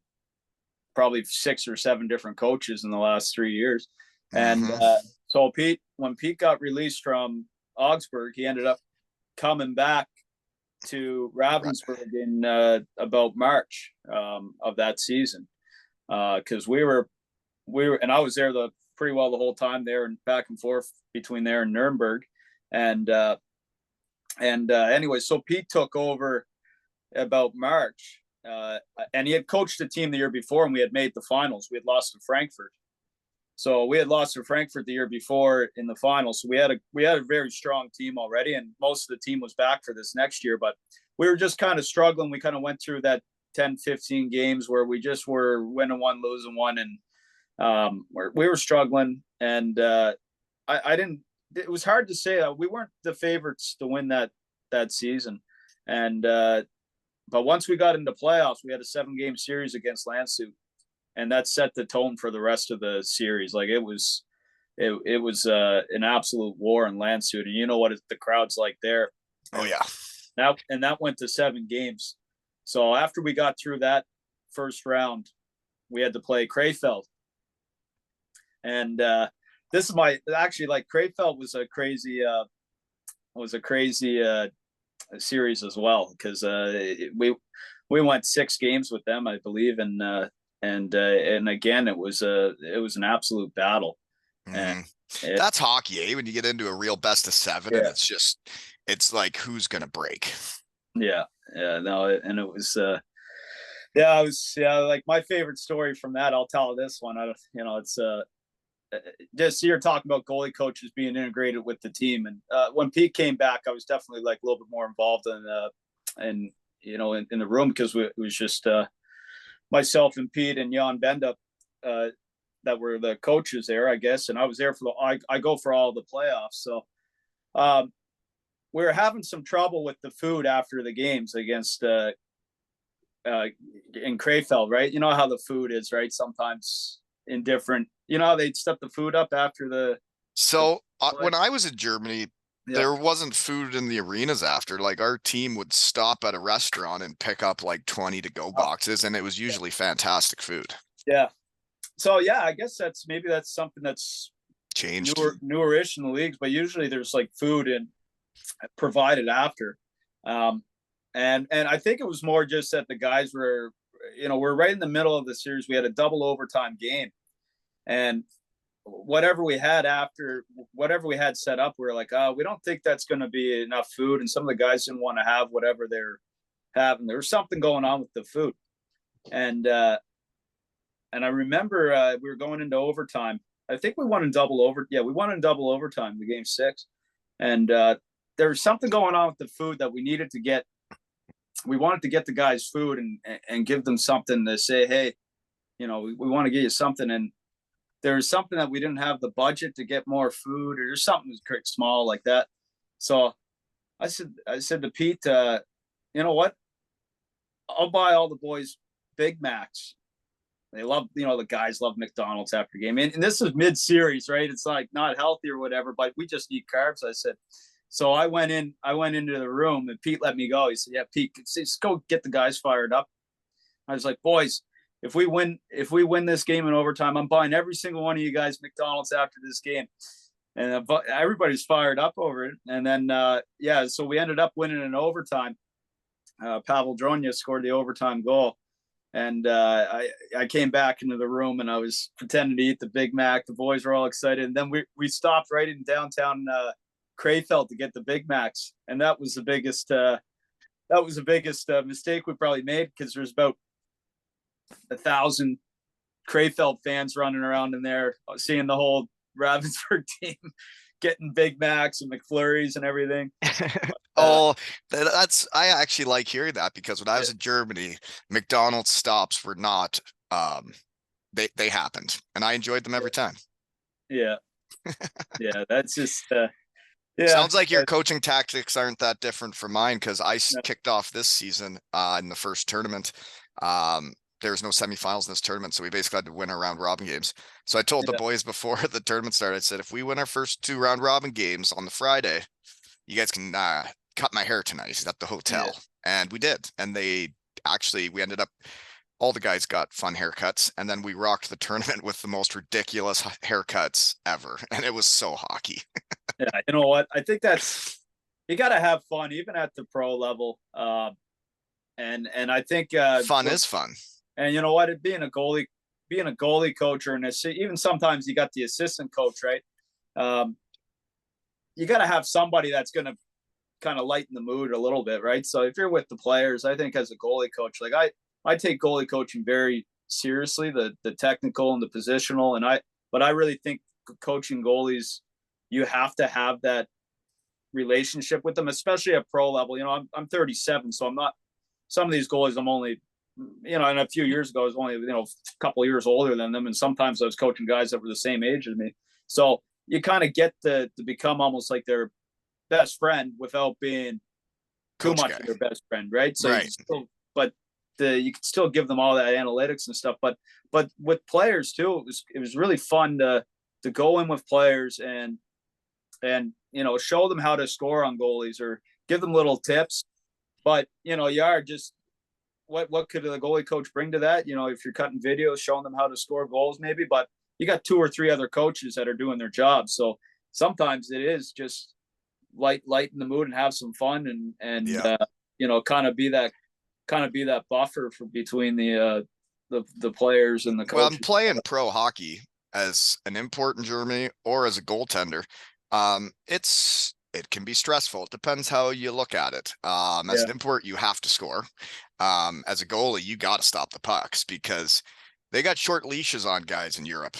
probably 6 or 7 different coaches in the last 3 years. And Hmm. so when Pete got released from Augsburg, he ended up coming back to Right. Ravensburg in about March of that season because we were, and I was there pretty well the whole time there and back and forth between there and Nuremberg, and anyway, so Pete took over about March, and he had coached the team the year before, and we had made the finals. We had lost to Frankfurt, so we had lost to Frankfurt the year before in the finals. So we had a very strong team already, and most of the team was back for this next year. But we were just kind of struggling. We kind of went through that 10, 15 games where we just were winning one, losing one, and we were struggling. And I didn't. It was hard to say that we weren't the favorites to win that season, and But once we got into playoffs, we had a 7-game series against Landshut, and that set the tone for the rest of the series. Like it was an absolute war in Landshut, and you know what the crowd's like there. Oh And yeah. that went to 7 games. So after we got through that first round, we had to play Krefeld, and this is my actually like Krefeld was a crazy series as well because we went 6 games with them, I believe, and again it was an absolute battle, and Mm-hmm. it, That's hockey, eh? When you get into a real best of seven, and yeah, it's like who's gonna break. yeah, no, and it was yeah, it was like my favorite story from that. I'll tell this one. It's just you're talking about goalie coaches being integrated with the team, and when Pete came back, I was definitely like a little bit more involved in the room because it was just myself and Pete and Jan Benda that were the coaches there, I guess, and I was there for I go for all the playoffs, so um, we were having some trouble with the food after the games against in Krefeld, right? You know how the food is, right? Sometimes in different, you know how they'd step the food up after the So play? when I was in Germany, Yeah. there wasn't food in the arenas after. Like our team would stop at a restaurant and pick up like 20 to go Oh, boxes, and it was usually fantastic food. yeah. So yeah, I guess that's something that's Changed. newer-ish in the leagues, but usually there's like food and provided after. Um, and I think it was more just that the guys were, we're right in the middle of the series. We had a double overtime game, and whatever we had whatever we had set up, we were like, oh, we don't think that's going to be enough food. And some of the guys didn't want to have whatever they're having. There was something going on with the food, and I remember we were going into overtime. I think we won in double over. Yeah, we won in double overtime, the game 6, and there was something going on with the food that we needed to get. We wanted to get the guys food and give them something to say, hey, we want to get you something. And there was something that we didn't have the budget to get more food, or something small like that. So I said to Pete, you know what? I'll buy all the boys Big Macs. They love, the guys love McDonald's after game. And this is mid-series, right? It's like not healthy or whatever, but we just need carbs. I said, so I went into the room and Pete let me go. He said, yeah, Pete, just go get the guys fired up. I was like, boys, if we win this game in overtime, I'm buying every single one of you guys McDonald's after this game. And everybody's fired up over it. And then, so we ended up winning in overtime. Pavel Dronya scored the overtime goal. And I came back into the room and I was pretending to eat the Big Mac. The boys were all excited. And then we stopped right in downtown Krefeld to get the Big Macs. And that was the biggest mistake we probably made, because there's about 1,000 Krefeld fans running around in there, seeing the whole Ravensburg team getting Big Macs and McFlurries and everything. Oh, I actually like hearing that, because when I was in Germany, McDonald's stops were not they happened, and I enjoyed them every time. Yeah. Yeah, that's just Sounds like your coaching tactics aren't that different from mine, because I no, kicked off this season in the first tournament. There was no semifinals in this tournament, so we basically had to win our round robin games. So I told the yeah, boys before the tournament started, I said, if we win our first 2 round robin games on the Friday, you guys can cut my hair tonight at the yeah, hotel. And we did. And we ended up, all the guys got fun haircuts. And then we rocked the tournament with the most ridiculous haircuts ever. And it was so hockey. yeah. You know what? I think you got to have fun even at the pro level. And I think Fun is fun. and you know what? Being a goalie coach, or even sometimes you got the assistant coach, right? You got to have somebody that's going to kind of lighten the mood a little bit, right? So if you're with the players, I think as a goalie coach, like I take goalie coaching very seriously, the technical and the positional, but I really think coaching goalies, you have to have that relationship with them, especially at pro level. I'm 37, so I'm not. Some of these goalies, I'm only, and a few years ago, I was only, a couple of years older than them, and sometimes I was coaching guys that were the same age as me. So you kind of get to become almost like their best friend without being too Coach much guy. of their best friend, right? So Right. you could still give them all that analytics and stuff. But with players too, it was really fun to go in with players and show them how to score on goalies or give them little tips. But you are just what could the goalie coach bring to that? If you're cutting videos, showing them how to score goals, maybe. But you got 2 or 3 other coaches that are doing their job, so sometimes it is just lighten the mood and have some fun and kind of be that buffer for between the players and the coaches. Well, I'm playing pro hockey as an import in Germany or as a goaltender. It can be stressful. It depends how you look at it. As an import, you have to score. As a goalie, you got to stop the pucks because they got short leashes on guys in Europe,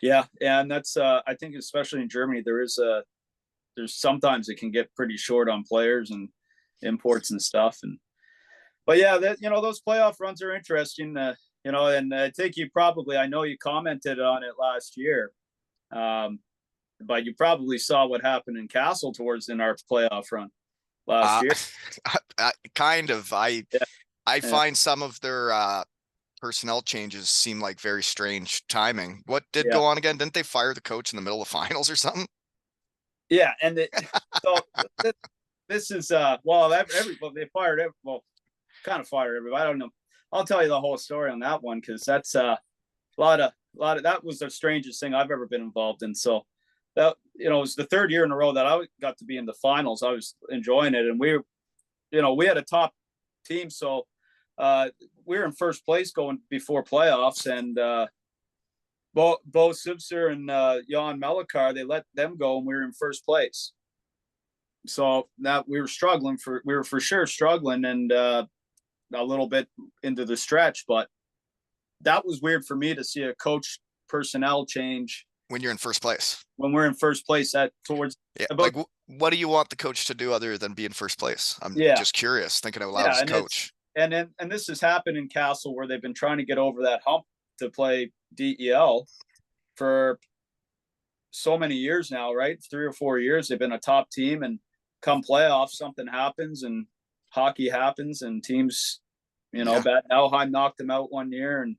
Yeah, and that's I think especially in Germany, there's sometimes it can get pretty short on players and imports and stuff. But yeah, those playoff runs are interesting. And I think I know you commented on it last year. But you probably saw what happened in Castle in our playoff run last year. Kind of. I Yeah. find some of their personnel changes seem like very strange timing. What did Yeah. go on again? Didn't they fire the coach in the middle of finals or something? Yeah, and so this is they fired kind of fired everybody. I don't know. I'll tell you the whole story on that one because that's a lot of that was the strangest thing I've ever been involved in. So that it was the 3rd year in a row that I got to be in the finals. I was enjoying it, and we had a top team, so we were in first place going before playoffs, and Bo Sibser and Jan Melikar, they let them go, and we were in first place. So that we were for sure struggling, and a little bit into the stretch, but that was weird for me to see a coach personnel change when you're in first place. When we're in first place what do you want the coach to do other than be in first place? I'm just curious, thinking out loud as a coach. And this has happened in Castle where they've been trying to get over that hump to play DEL for so many years now, right? 3 or 4 years. They've been a top team, and come playoffs, something happens and hockey happens, and teams, Bad Nauheim knocked them out one year, and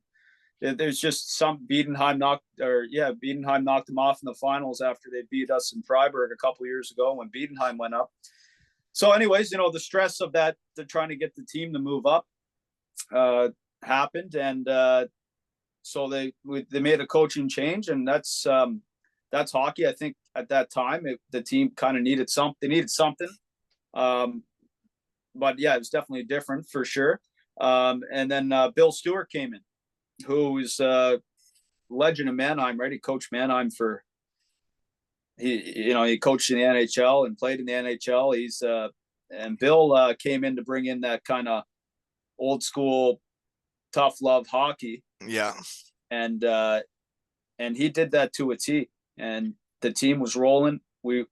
there's just some Biedenheim knocked them off in the finals after they beat us in Freiburg a couple of years ago when Biedenheim went up. So anyways, the stress of that, they're trying to get the team to move up happened. And so they made a coaching change, and that's hockey. I think at that time, the team kind of needed something. They needed something. But yeah, it was definitely different for sure. And then Bill Stewart came in, who's a legend of Mannheim, right? He coached Mannheim he coached in the NHL and played in the NHL. And Bill came in to bring in that kind of old school, tough love hockey. Yeah. And he did that to a T, and the team was rolling. We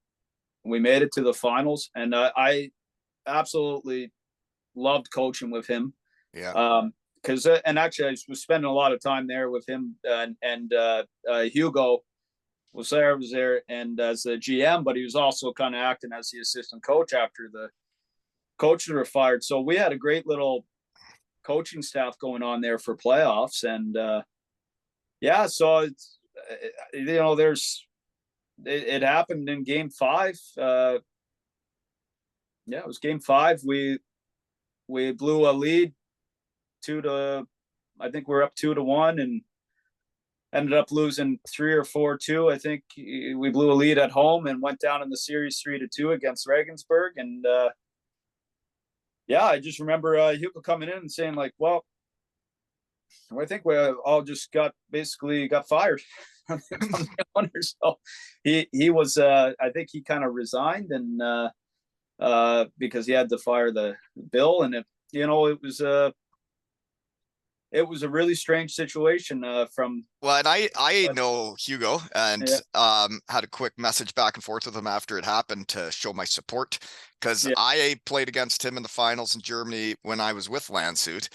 made it to the finals, and I absolutely loved coaching with him. Yeah. Because and actually I was spending a lot of time there with him, and Hugo was there and as the GM, but he was also kind of acting as the assistant coach after the coaches were fired. So we had a great little coaching staff going on there for playoffs, and so it's it happened in Game 5. It was Game 5. We blew a lead 2-1. I think we're up 2-1, and ended up losing 3 or 4-2. I think we blew a lead at home and went down in the series 3-2 against Regensburg. And I just remember Hugo coming in and saying like, well, I think we all just got fired from the owner. So he was I think he kind of resigned, and because he had to fire the Bill, and it was a really strange situation and I know Hugo, and had a quick message back and forth with him after it happened to show my support, because I played against him in the finals in Germany when I was with Landshut,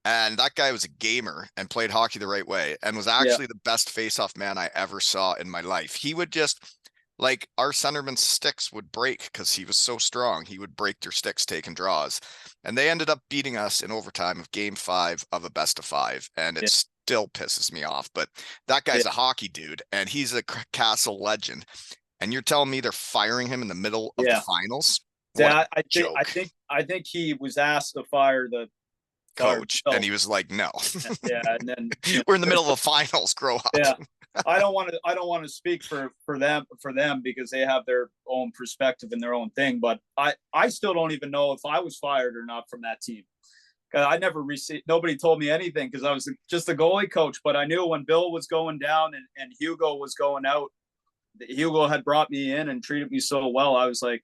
and that guy was a gamer and played hockey the right way and was actually the best face-off man I ever saw in my life. He would just Like our centerman's sticks would break because he was so strong. He would break their sticks taking draws. And they ended up beating us in overtime of game 5 of a best of 5. And it Yeah, still pisses me off. But that yeah, guy's a hockey dude and he's a Castle legend. And you're telling me they're firing him in the middle of the yeah. finals? What a Yeah, joke. I think he was asked to fire Coach. And Bill. he was like, no, Yeah, and then we're in the middle of a finals. Grow up. yeah. I don't want to speak for them because they have their own perspective and their own thing. But I still don't even know if I was fired or not from that team. I never received. Nobody told me anything because I was just a goalie coach. But I knew when Bill was going down and Hugo was going out. Hugo had brought me in and treated me so well. I was like,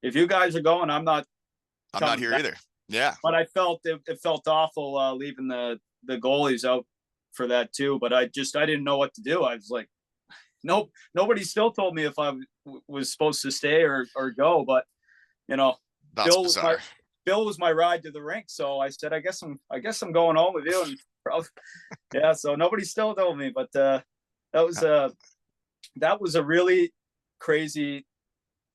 if you guys are going, I'm not I'm not coming here back. either. Yeah. But I felt it felt awful leaving the goalies out for that too. But I didn't know what to do. I was like, nope. Nobody still told me if I was supposed to stay or go. But you know, That's Bill was my bizarre. Bill was my ride to the rink. So I said, I guess I'm going home with you. And probably, yeah. So nobody still told me. But that was a really crazy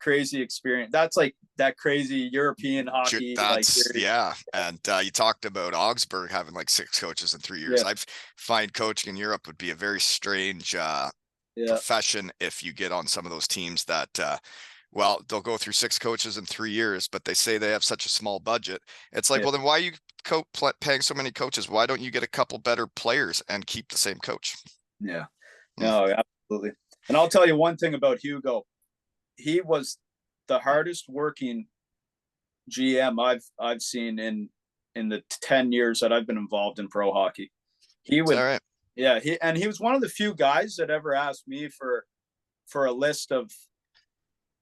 experience. That's like that crazy European hockey. Like, Yeah. And you talked about Augsburg having like 6 coaches in 3 years. yeah, I find coaching in Europe would be a very strange yeah, profession if you get on some of those teams that well, they'll go through 6 coaches in 3 years, but they say they have such a small budget. It's like, yeah, well, then why are you paying so many coaches? Why don't you get a couple better players and keep the same coach? yeah. Mm. No, absolutely. And I'll tell you one thing about Hugo. He was the hardest working GM I've seen in the 10 years that I've been involved in pro hockey. He Is that would, right? yeah. He was one of the few guys that ever asked me for a list of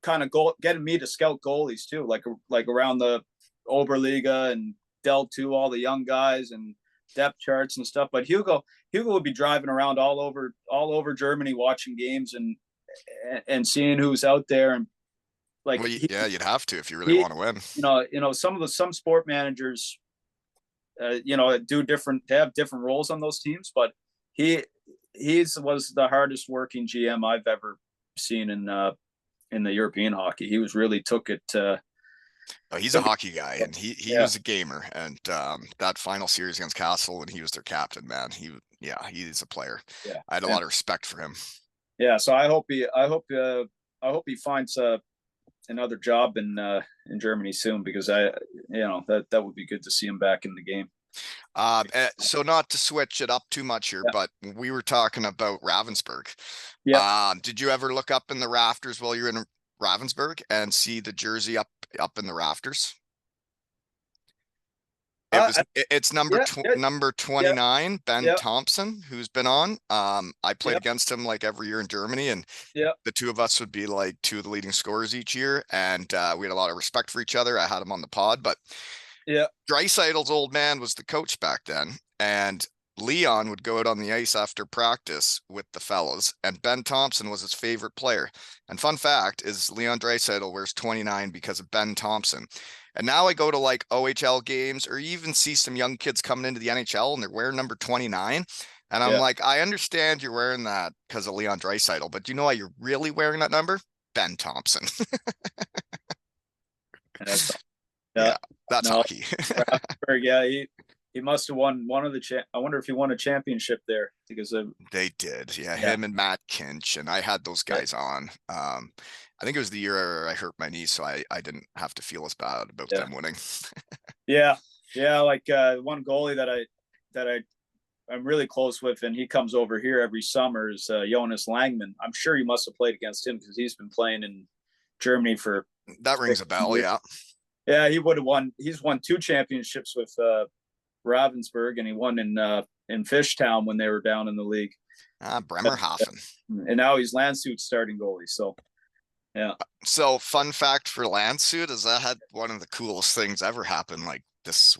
kind of getting me to scout goalies too, like around the Oberliga and Del 2, all the young guys and depth charts and stuff. But Hugo would be driving around all over Germany watching games and seeing who's out there and like Well, yeah, you'd have to if you really he want to win. some sport managers they have different roles on those teams, but he was the hardest working GM I've ever seen in the European hockey. He was really Oh, he's a took it. hockey guy, and he Yeah, was a gamer. And that final series against Castle, when he was their captain, man, yeah, he's a player. yeah, I had a yeah, lot of respect for him. yeah. So I hope he finds another job in Germany soon because that would be good to see him back in the game. So not to switch it up too much here, Yeah, but we were talking about Ravensburg. yeah. Did you ever look up in the rafters while you're in Ravensburg and see the jersey up in the rafters? Uh, It's yeah, yeah, number yeah, 29, Ben yeah, Thompson, who's been on. I played yeah, against him like every year in Germany, and yeah, the two of us would be like 2 of the leading scorers each year, and we had a lot of respect for each other. I had him on the pod, but yeah, Dreisaitl's old man was the coach back then, and Leon would go out on the ice after practice with the fellas, and Ben Thompson was his favorite player. And fun fact is Leon Draisaitl wears 29 because of Ben Thompson. And now I go to like OHL games or you even see some young kids coming into the NHL and they're wearing number 29. And I'm yeah. like, I understand you're wearing that because of Leon Draisaitl, but do you know why you're really wearing that number? Ben Thompson. That's yeah. Yeah, that's No, hockey. Ravensburg, yeah, he must have won one of I wonder if he won a championship there because of They did. Yeah, yeah, him and Matt Kinch, and I had those yeah, guys on. I think it was the year I hurt my knee, so I didn't have to feel as bad about yeah, them winning. yeah, yeah. Like one goalie that I'm really close with, and he comes over here every summer is Jonas Langman. I'm sure you must have played against him because he's been playing in Germany for That rings a 16 bell, years. yeah. Yeah, he would have won. He's won 2 championships with Ravensburg, and he won in Fishtown when they were down in the league. Bremerhaven. And now he's Landshut's starting goalie. So yeah, So, fun fact for Landsuit is that had one of the coolest things ever happen like this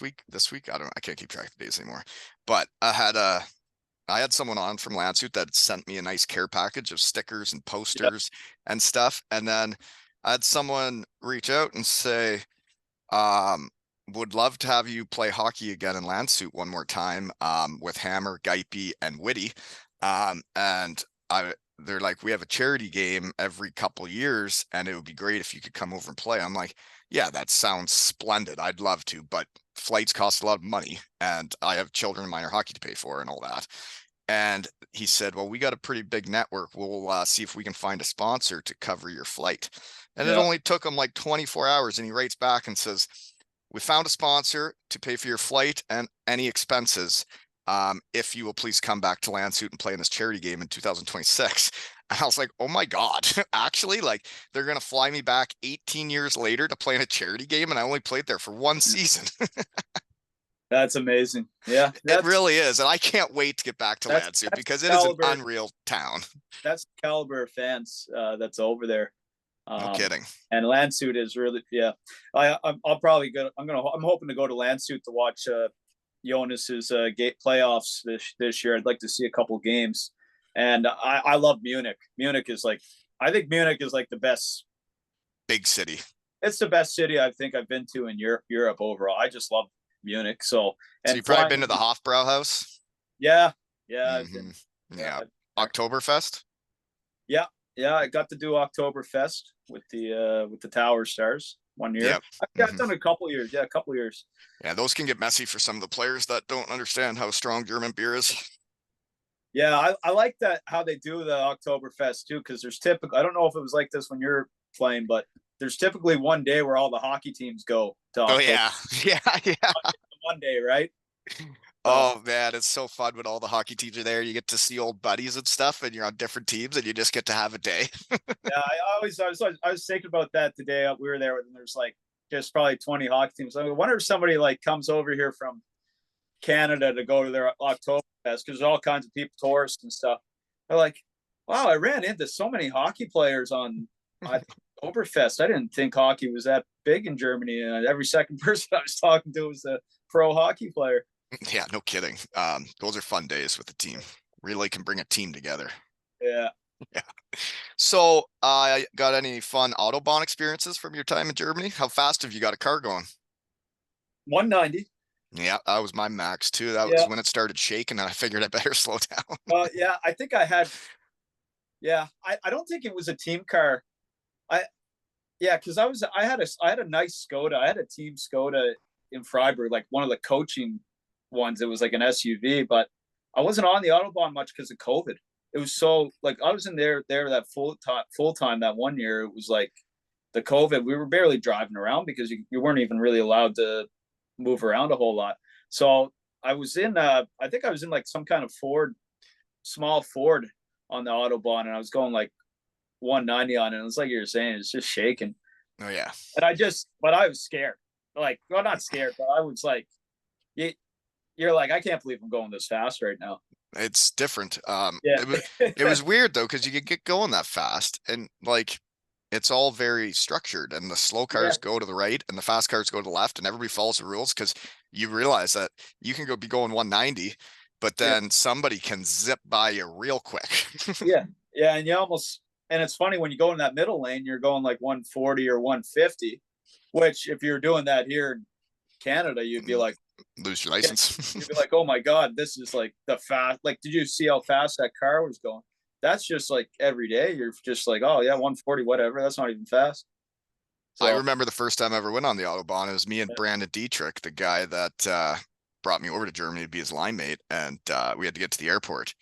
week. I can't keep track of the days anymore. But I had someone on from Landsuit that sent me a nice care package of stickers and yeah, posters and stuff. And then I had someone reach out and say, Um, would love to have you play hockey again in Landsuit one more time with Hammer, Geipe, and Whitty. And they're like, we have a charity game every couple years, and it would be great if you could come over and play. I'm like, yeah, that sounds splendid. I'd love to, but flights cost a lot of money, and I have children in minor hockey to pay for and all that. And he said, well, we got a pretty big network. We'll see if we can find a sponsor to cover your flight. And it Yeah, only took him like 24 hours. And he writes back and says, we found a sponsor to pay for your flight and any expenses. If you will please come back to Landshut and play in this charity game in 2026. And I was like, oh my God, actually, like they're going to fly me back 18 years later to play in a charity game. And I only played there for one season. that's amazing. Yeah, It really is. And I can't wait to get back to Landshut that's because it is an caliber. unreal town. That's the caliber of fans that's over there. No kidding. And Landshut is really, yeah. I'll probably go. I'm hoping to go to Landshut to watch Jonas's gate playoffs this year. I'd like to see a couple games, and I love Munich. Munich is like, I think Munich is like the best. Big city. It's the best city I think I've been to in Europe overall. I just love Munich. So So and you've probably flying, been to the Hofbrauhaus? yeah, yeah, I've been, Mm-hmm. yeah, Yeah. Oktoberfest? yeah, yeah. I got to do Oktoberfest with the Towerstars one year. Yep. I've Mm-hmm. done a couple years. Yeah, a couple years. Yeah, those can get messy for some of the players that don't understand how strong German beer is. Yeah, I like that how they do the Oktoberfest too, because there's typically, I don't know if it was like this when you're playing, but there's typically one day where all the hockey teams go to Oh Oktober yeah. Yeah, yeah. one day, right? So Oh man, it's so fun when all the hockey teams are there. You get to see old buddies and stuff, and you're on different teams, and you just get to have a day. yeah, I was thinking about that today. We were there, and there's like just probably 20 hockey teams. I wonder if somebody like comes over here from Canada to go to their Oktoberfest because there's all kinds of people, tourists and stuff. They're like, wow, I ran into so many hockey players on Oktoberfest. I didn't think hockey was that big in Germany. And every second person I was talking to was a pro hockey player. Yeah, no kidding. Those are fun days with the team. Really can bring a team together. Yeah. Yeah. So, got any fun Autobahn experiences from your time in Germany? How fast have you got a car going? 190. Yeah, that was my max too. That was Yeah. when it started shaking, and I figured I better slow down. Yeah. I think I had, yeah. I don't think it was a team car. I, yeah. Cause I had a nice Skoda. I had a team Skoda in Freiburg, like one of the coaching ones. It was like an SUV, but I wasn't on the Autobahn much because of COVID. It was so like I was in there that full time that one year. It was like the COVID. We were barely driving around because you weren't even really allowed to move around a whole lot. So I was in I think I was in like some kind of small Ford on the Autobahn, and I was going like 190 on it. And it's like you're saying, it's just shaking. Oh yeah. And but I was scared. Like, well, not scared, but I was like, you, you're like, I can't believe I'm going this fast right now. It's different. Yeah. It was weird though because you could get going that fast, and like it's all very structured, and the slow Yeah. cars go to the right, and the fast cars go to the left, and everybody follows the rules because you realize that you can be going 190, but Yeah. then somebody can zip by you real quick. Yeah. Yeah. And and it's funny when you go in that middle lane, you're going like 140 or 150, which if you're doing that here in Canada, you'd be like, Lose your yeah, license. you'd be like, oh my God, this is like the fast. Like, did you see how fast that car was going? That's just like every day. You're just like, oh yeah, 140, whatever. That's not even fast. I So remember the first time I ever went on the Autobahn. It was me and yeah, Brandon Dietrich, the guy that brought me over to Germany to be his line mate, and we had to get to the airport.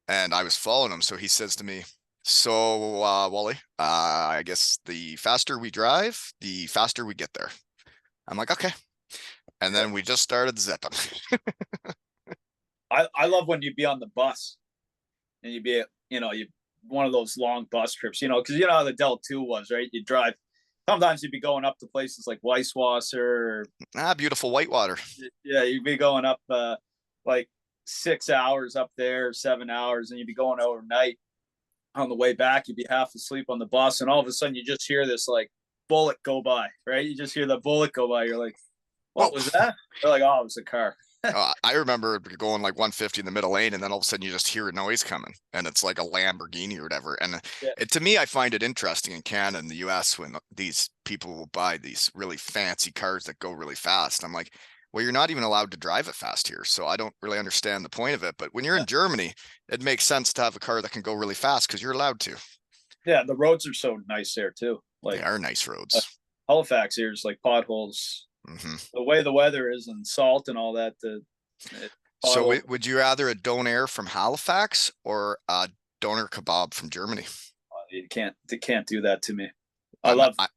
And I was following him, so he says to me, "So, Wally, I guess the faster we drive, the faster we get there." I'm like, "Okay." And yeah. then we just started zipping. I love when you'd be on the bus and you'd be, you one of those long bus trips, because you know how the Del 2 was, right? You drive. Sometimes you'd be going up to places like Weisswasser. Or, Beautiful whitewater. yeah, you'd be going up like 6 hours up there, 7 hours, and you'd be going overnight. On the way back, you'd be half asleep on the bus, and all of a sudden you just hear this like bullet go by, right? You just hear the bullet go by. You're like, Whoa. what was that? They're like, oh, it was a car. I remember going like 150 in the middle lane, and then all of a sudden you just hear a noise coming, and it's like a Lamborghini or whatever. And Yeah. to me, I find it interesting in Canada and the US when these people will buy these really fancy cars that go really fast. I'm like, Well, you're not even allowed to drive it fast here, so I don't really understand the point of it. But when you're Yeah, in Germany, it makes sense to have a car that can go really fast because you're allowed to. yeah. The roads are so nice there too. They Like are nice uh, roads. Halifax here is like potholes. Hmm. The way the weather is and salt and all that, the So potholes. would you rather a doner from Halifax or a doner kebab from Germany? You can't do that to me. I I'm love I,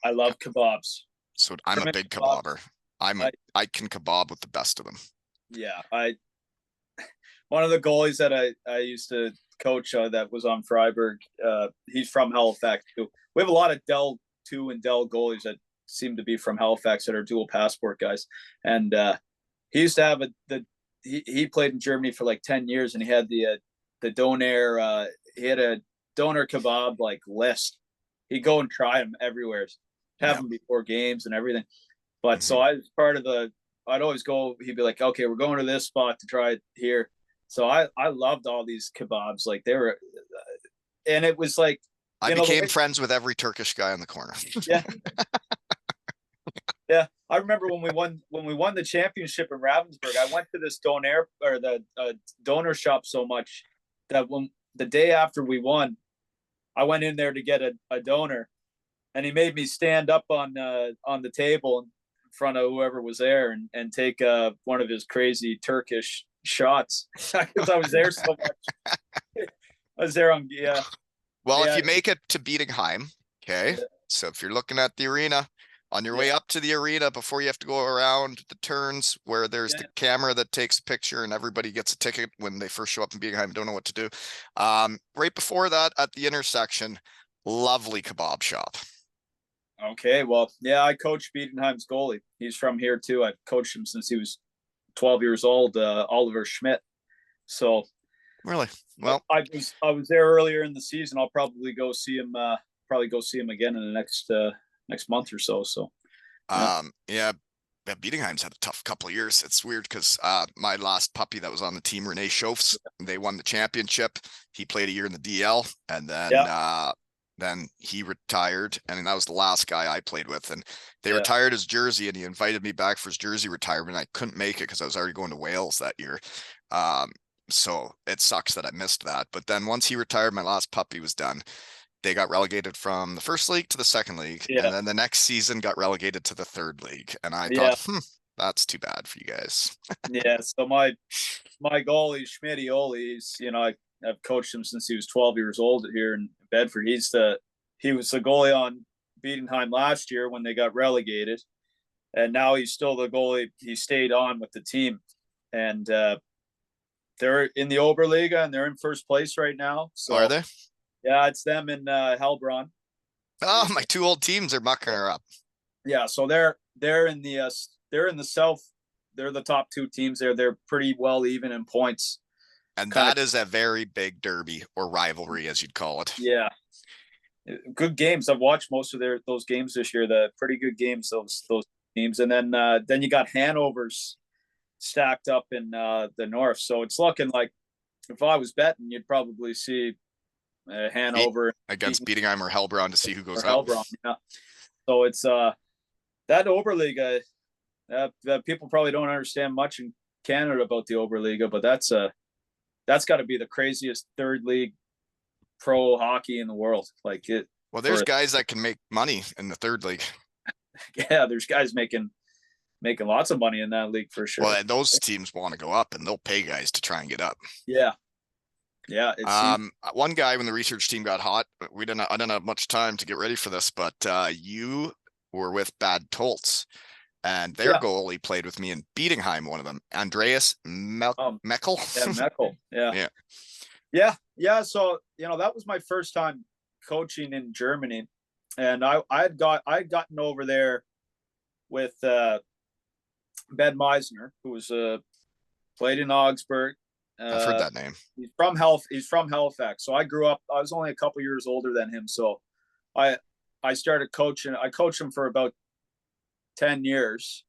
I love kebabs. so I'm a German big kebabs. kebaber. I can kebab with the best of them. Yeah, I one of the goalies that I used to coach that was on Freiburg. He's from Halifax too. We have a lot of Dell two and Dell goalies that seem to be from Halifax that are dual passport guys. And he used to have he played in Germany for like 10 years, and he had the doner. He had a doner kebab like list. He'd go and try them everywhere, have Yeah. them before games and everything. But so Hmm. I was part of the. I'd always go. He'd be like, "Okay, we're going to this spot to try it here." So I loved all these kebabs. Like they were, and it was like I the became way. friends with every Turkish guy in the corner. Yeah, yeah. I remember when we won the championship in Ravensburg. I went to this doner or the donor shop so much that when the day after we won, I went in there to get a donor, and he made me stand up on the table in front of whoever was there and take one of his crazy Turkish shots because I was there so much. I was there on yeah Well, if yeah you make it to Bietigheim, okay, yeah so if you're looking at the arena, on your yeah way up to the arena before you have to go around the turns where there's the yeah. camera that takes a picture and everybody gets a ticket when they first show up in Bietigheim, don't know what to do. Right before that at the intersection, lovely kebab shop. Okay, well, yeah, I coached Biedenheim's goalie. He's from here too. I've coached him since he was 12 years old. Oliver Schmidt. So Really? Well, I was there earlier in the season. I'll probably go see him. Probably go see him again in the next month or so. So yeah, yeah, Bietigheim's had a tough couple of years. It's weird because my last puppy that was on the team, Renee Schofs, they won the championship. He played a year in the DL, and yeah, then he retired, and that was the last guy I played with. And they yeah, retired his jersey, and he invited me back for his jersey retirement. I couldn't make it because I was already going to Wales that year. Um, so it sucks that I missed that. But then once he retired, my last puppy was done. They got relegated from the first league to the second league, yeah, and then the next season got relegated to the third league. And I thought, yeah, that's too bad for you guys. yeah. So my goalie Schmidt Oli, I've coached him since he was 12 years old here in Bedford. He was the goalie on Biedenheim last year when they got relegated, and now he's still the goalie. He stayed on with the team, and they're in the Oberliga and they're in first place right now. Are So they? yeah, it's them and Hellbron. Oh, my two old teams are mucking her up. Yeah, so they're in the South. They're the top two teams there. They're pretty well even in points. And Kind of that is a very big derby or rivalry, as you'd call it. yeah, good games. I've watched most of those games this year. The pretty good games those teams, and then you got Hanover's stacked up in the north. So it's looking like if I was betting, you'd probably see Hanover Against beating Bietigheim or Hellbron to see who or goes up. Hellbron. Yeah. So it's that Oberliga. That people probably don't understand much in Canada about the Oberliga, but that's got to be the craziest third league pro hockey in the world. Like it Well, there's for guys that can make money in the third league. yeah, there's guys making lots of money in that league for sure. Well, those teams want to go up and they'll pay guys to try and get up. Yeah, yeah, it seems. One guy when the research team got hot, I didn't have much time to get ready for this, but you were with Bad Toltz, and their Yeah, goalie played with me in Bietigheim, one of them, Andreas Meckel. yeah, Meckel. Yeah, Yeah. yeah, yeah. So that was my first time coaching in Germany, and I had gotten over there with Ben Meisner, who was played in Augsburg. I've heard Uh, that name. He's from Halifax. So I grew up. I was only a couple years older than him. So I I started coaching. I coached him for about 10 years,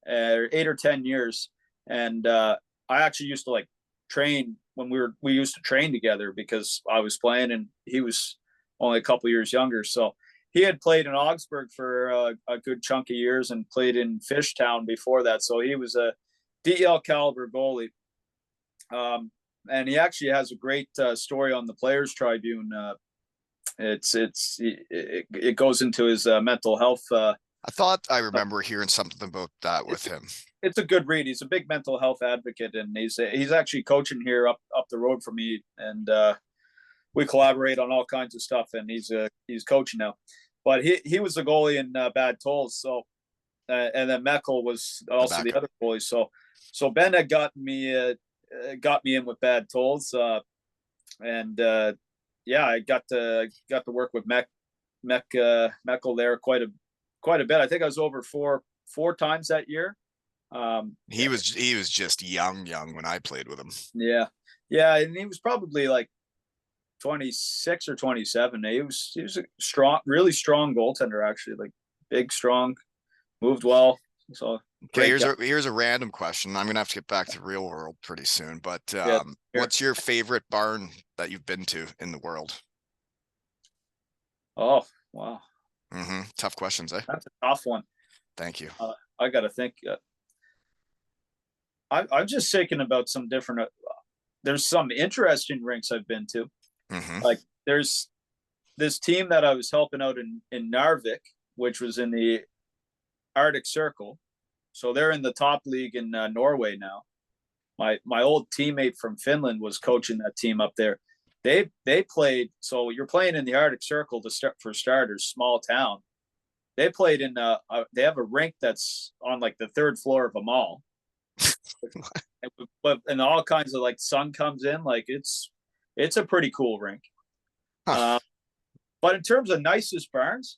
8 or 10 years, and I actually used to like train when we used to train together because I was playing and he was only a couple years younger. So he had played in Augsburg for a good chunk of years and played in Fishtown before that. So he was a DEL caliber goalie. And he actually has a great story on the Players Tribune. It goes into his mental health. I thought I remember hearing something about that with him. It's a good read. He's a big mental health advocate, and he's actually coaching here up the road from me, and we collaborate on all kinds of stuff. And he's coaching now, but he was the goalie in Bad Tolls. So and then Meckel was also the other goalie. So Ben had got me in with Bad Tolls, and yeah, I got to work with Meckel there quite a bit. I think I was over four times that year. He was just young when I played with him. Yeah, and he was probably like 26 or 27. He was a strong, really strong goaltender, actually. Like big, strong, moved well. So okay, here's a random question. I'm gonna have to get back to the real world pretty soon. But what's your favorite barn that you've been to in the world? Oh, wow. Tough questions, eh? That's a tough one. Thank you. I got to think. I'm just thinking about some different. There's some interesting rinks I've been to. Like there's this team that I was helping out in Narvik, which was in the Arctic Circle. So they're in the top league in Norway now. My old teammate from Finland was coaching that team up there. They played. So you're playing in the Arctic Circle to start for starters, small town. They played in. They have a rink that's on like the third floor of a mall. And all kinds of like sun comes in. Like it's a pretty cool rink. Huh. But in terms of nicest barns,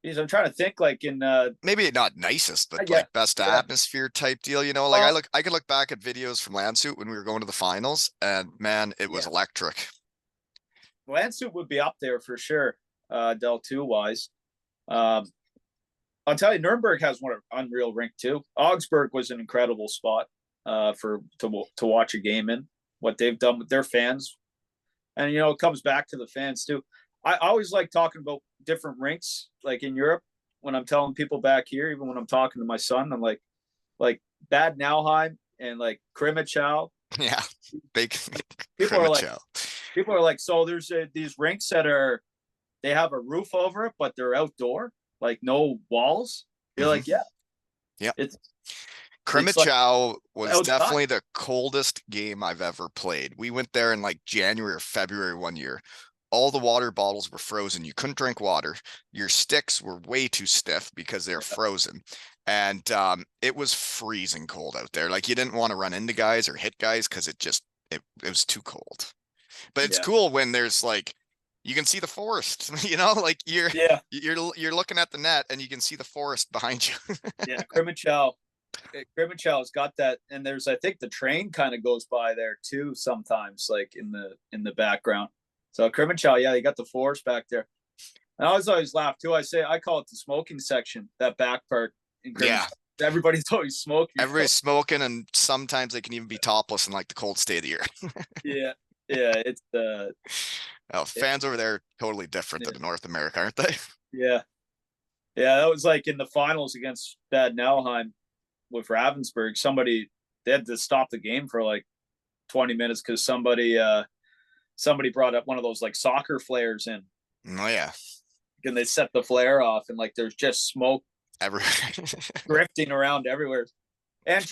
because I'm trying to think like in maybe not nicest, but like best atmosphere type deal, you know, like I could look back at videos from Landshut when we were going to the finals, and man, it was electric. Landshut would be up there for sure, Del 2 wise. I'll tell you, Nuremberg has one unreal rink too. Augsburg was an incredible spot to watch a game in. What they've done with their fans, and it comes back to the fans too. I always like talking about different rinks, like in Europe. When I'm telling people back here, even when I'm talking to my son, I'm like Bad Nauheim and like Krimichow. Yeah, big people are like, so there's these rinks that they have a roof over it, but they're outdoor, like no walls. You're like, yeah. Krimichow was definitely the coldest game I've ever played. We went there in like January or February one year. All the water bottles were frozen. You couldn't drink water. Your sticks were way too stiff because they're frozen. And it was freezing cold out there. Like you didn't want to run into guys or hit guys because it was too cold. But it's cool when there's like, you can see the forest, like you're looking at the net and you can see the forest behind you. Yeah, Krimichow's got that, and there's I think the train kind of goes by there too sometimes, like in the background. So Krimichow, you got the forest back there. And I always laugh too. I call it the smoking section, that back part in Krimichow. Yeah. Everybody's always smoking. Everybody's smoking, and sometimes they can even be topless in like the cold state of the year. Yeah, it's fans over there are totally different than in North America, aren't they? Yeah, that was like in the finals against Bad Nauheim with Ravensburg. They had to stop the game for like 20 minutes because somebody brought up one of those like soccer flares in. Oh yeah, and they set the flare off, and like there's just smoke drifting around everywhere. And imagine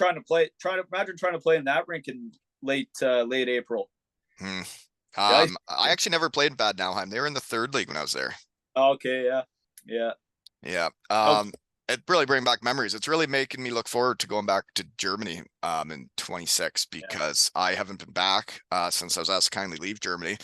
trying to play in that rink in late April. I actually never played in Bad Nauheim. They were in the third league when I was there. Okay, yeah. It really bring back memories. It's really making me look forward to going back to Germany in 26 because I haven't been back since I was asked to kindly leave Germany.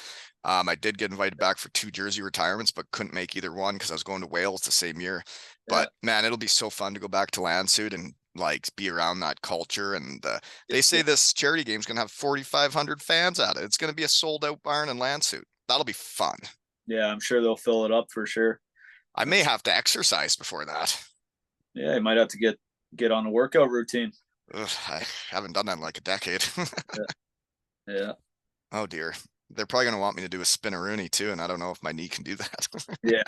I did get invited back for 2 jersey retirements, but couldn't make either one because I was going to Wales the same year. But man, it'll be so fun to go back to Landshut and like be around that culture. And they say this charity game is going to have 4,500 fans at it. It's going to be a sold out barn in Landshut. That'll be fun. Yeah, I'm sure they'll fill it up for sure. I may have to exercise before that. Yeah, you might have to get on a workout routine. Ugh, I haven't done that in like a decade. Yeah. Oh dear. They're probably going to want me to do a spinneroonie too, and I don't know if my knee can do that. Yeah.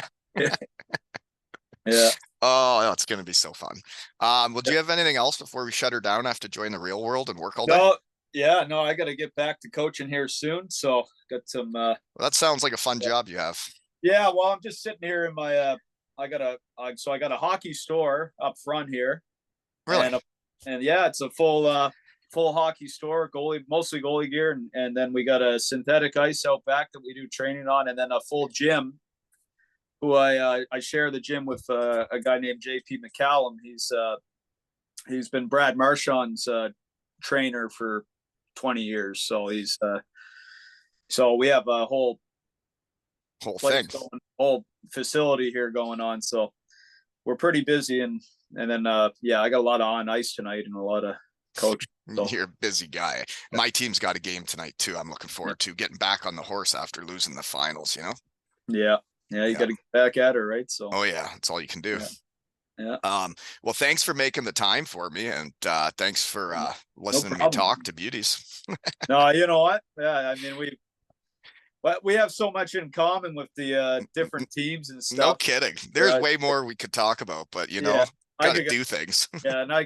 Yeah. Oh, that's going to be so fun. Well, do you have anything else before we shut her down? I have to join the real world and work all day. No, yeah, no, I got to get back to coaching here soon. So got some. Well, that sounds like a fun job you have. Yeah, well, I'm just sitting here in my. I got a hockey store up front here, Really? and yeah, it's a full hockey store, goalie, mostly goalie gear, and then we got a synthetic ice out back that we do training on, and then a full gym. Who I share the gym with a guy named JP McCallum. He's been Brad Marchand's trainer for 20 years, so so we have a Whole thing. place going, whole facility here going on. So we're pretty busy, and then yeah, I got a lot of on ice tonight and a lot of coaching. So You're a busy guy. My team's got a game tonight too. I'm looking yeah, forward to getting back on the horse after losing the finals. yeah, yeah, you Yeah. got to get back at her, right? So Oh yeah, that's all you can do. yeah, yeah, Well, thanks for making the time for me, and thanks for no listening to me problem. talk to beauties. No, you know what? Yeah, I mean we have so much in common with the different teams and No stuff. kidding. There's way more we could talk about, but Yeah, I got to could do things. yeah, and I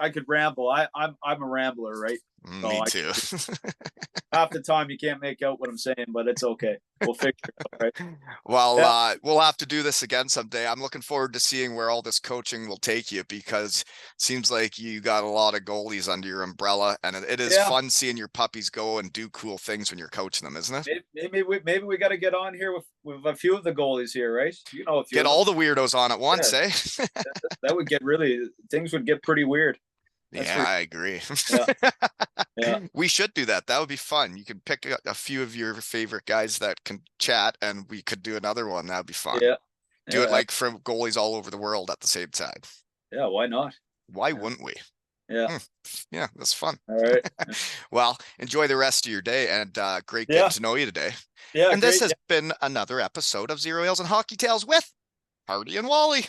could ramble. I'm a rambler, right? So Me too. half the time you can't make out what I'm saying, but it's okay. We'll figure it out, right? Well, Yeah, we'll have to do this again someday. I'm looking forward to seeing where all this coaching will take you because it seems like you got a lot of goalies under your umbrella, and it is yeah. fun seeing your puppies go and do cool things when you're coaching them, isn't it? Maybe we got to get on here with a few of the goalies here, right? You know, a few Get of them. all the weirdos on at Yeah, once, eh? that would get really things would get pretty weird. That's Yeah, for I agree. yeah, yeah, We should do that. That would be fun. You can pick a few of your favorite guys that can chat, and we could do another one. That'd be fun. yeah, Do it yeah, like from goalies all over the world at the same time. yeah. Why not? Why Yeah, wouldn't we? yeah. Hmm. Yeah, that's fun. All right. Well, enjoy the rest of your day, and great getting Yeah, to know you today. yeah. And this Great. has been another episode of Zero Ales and Hockey Tales with Hardy and Wally.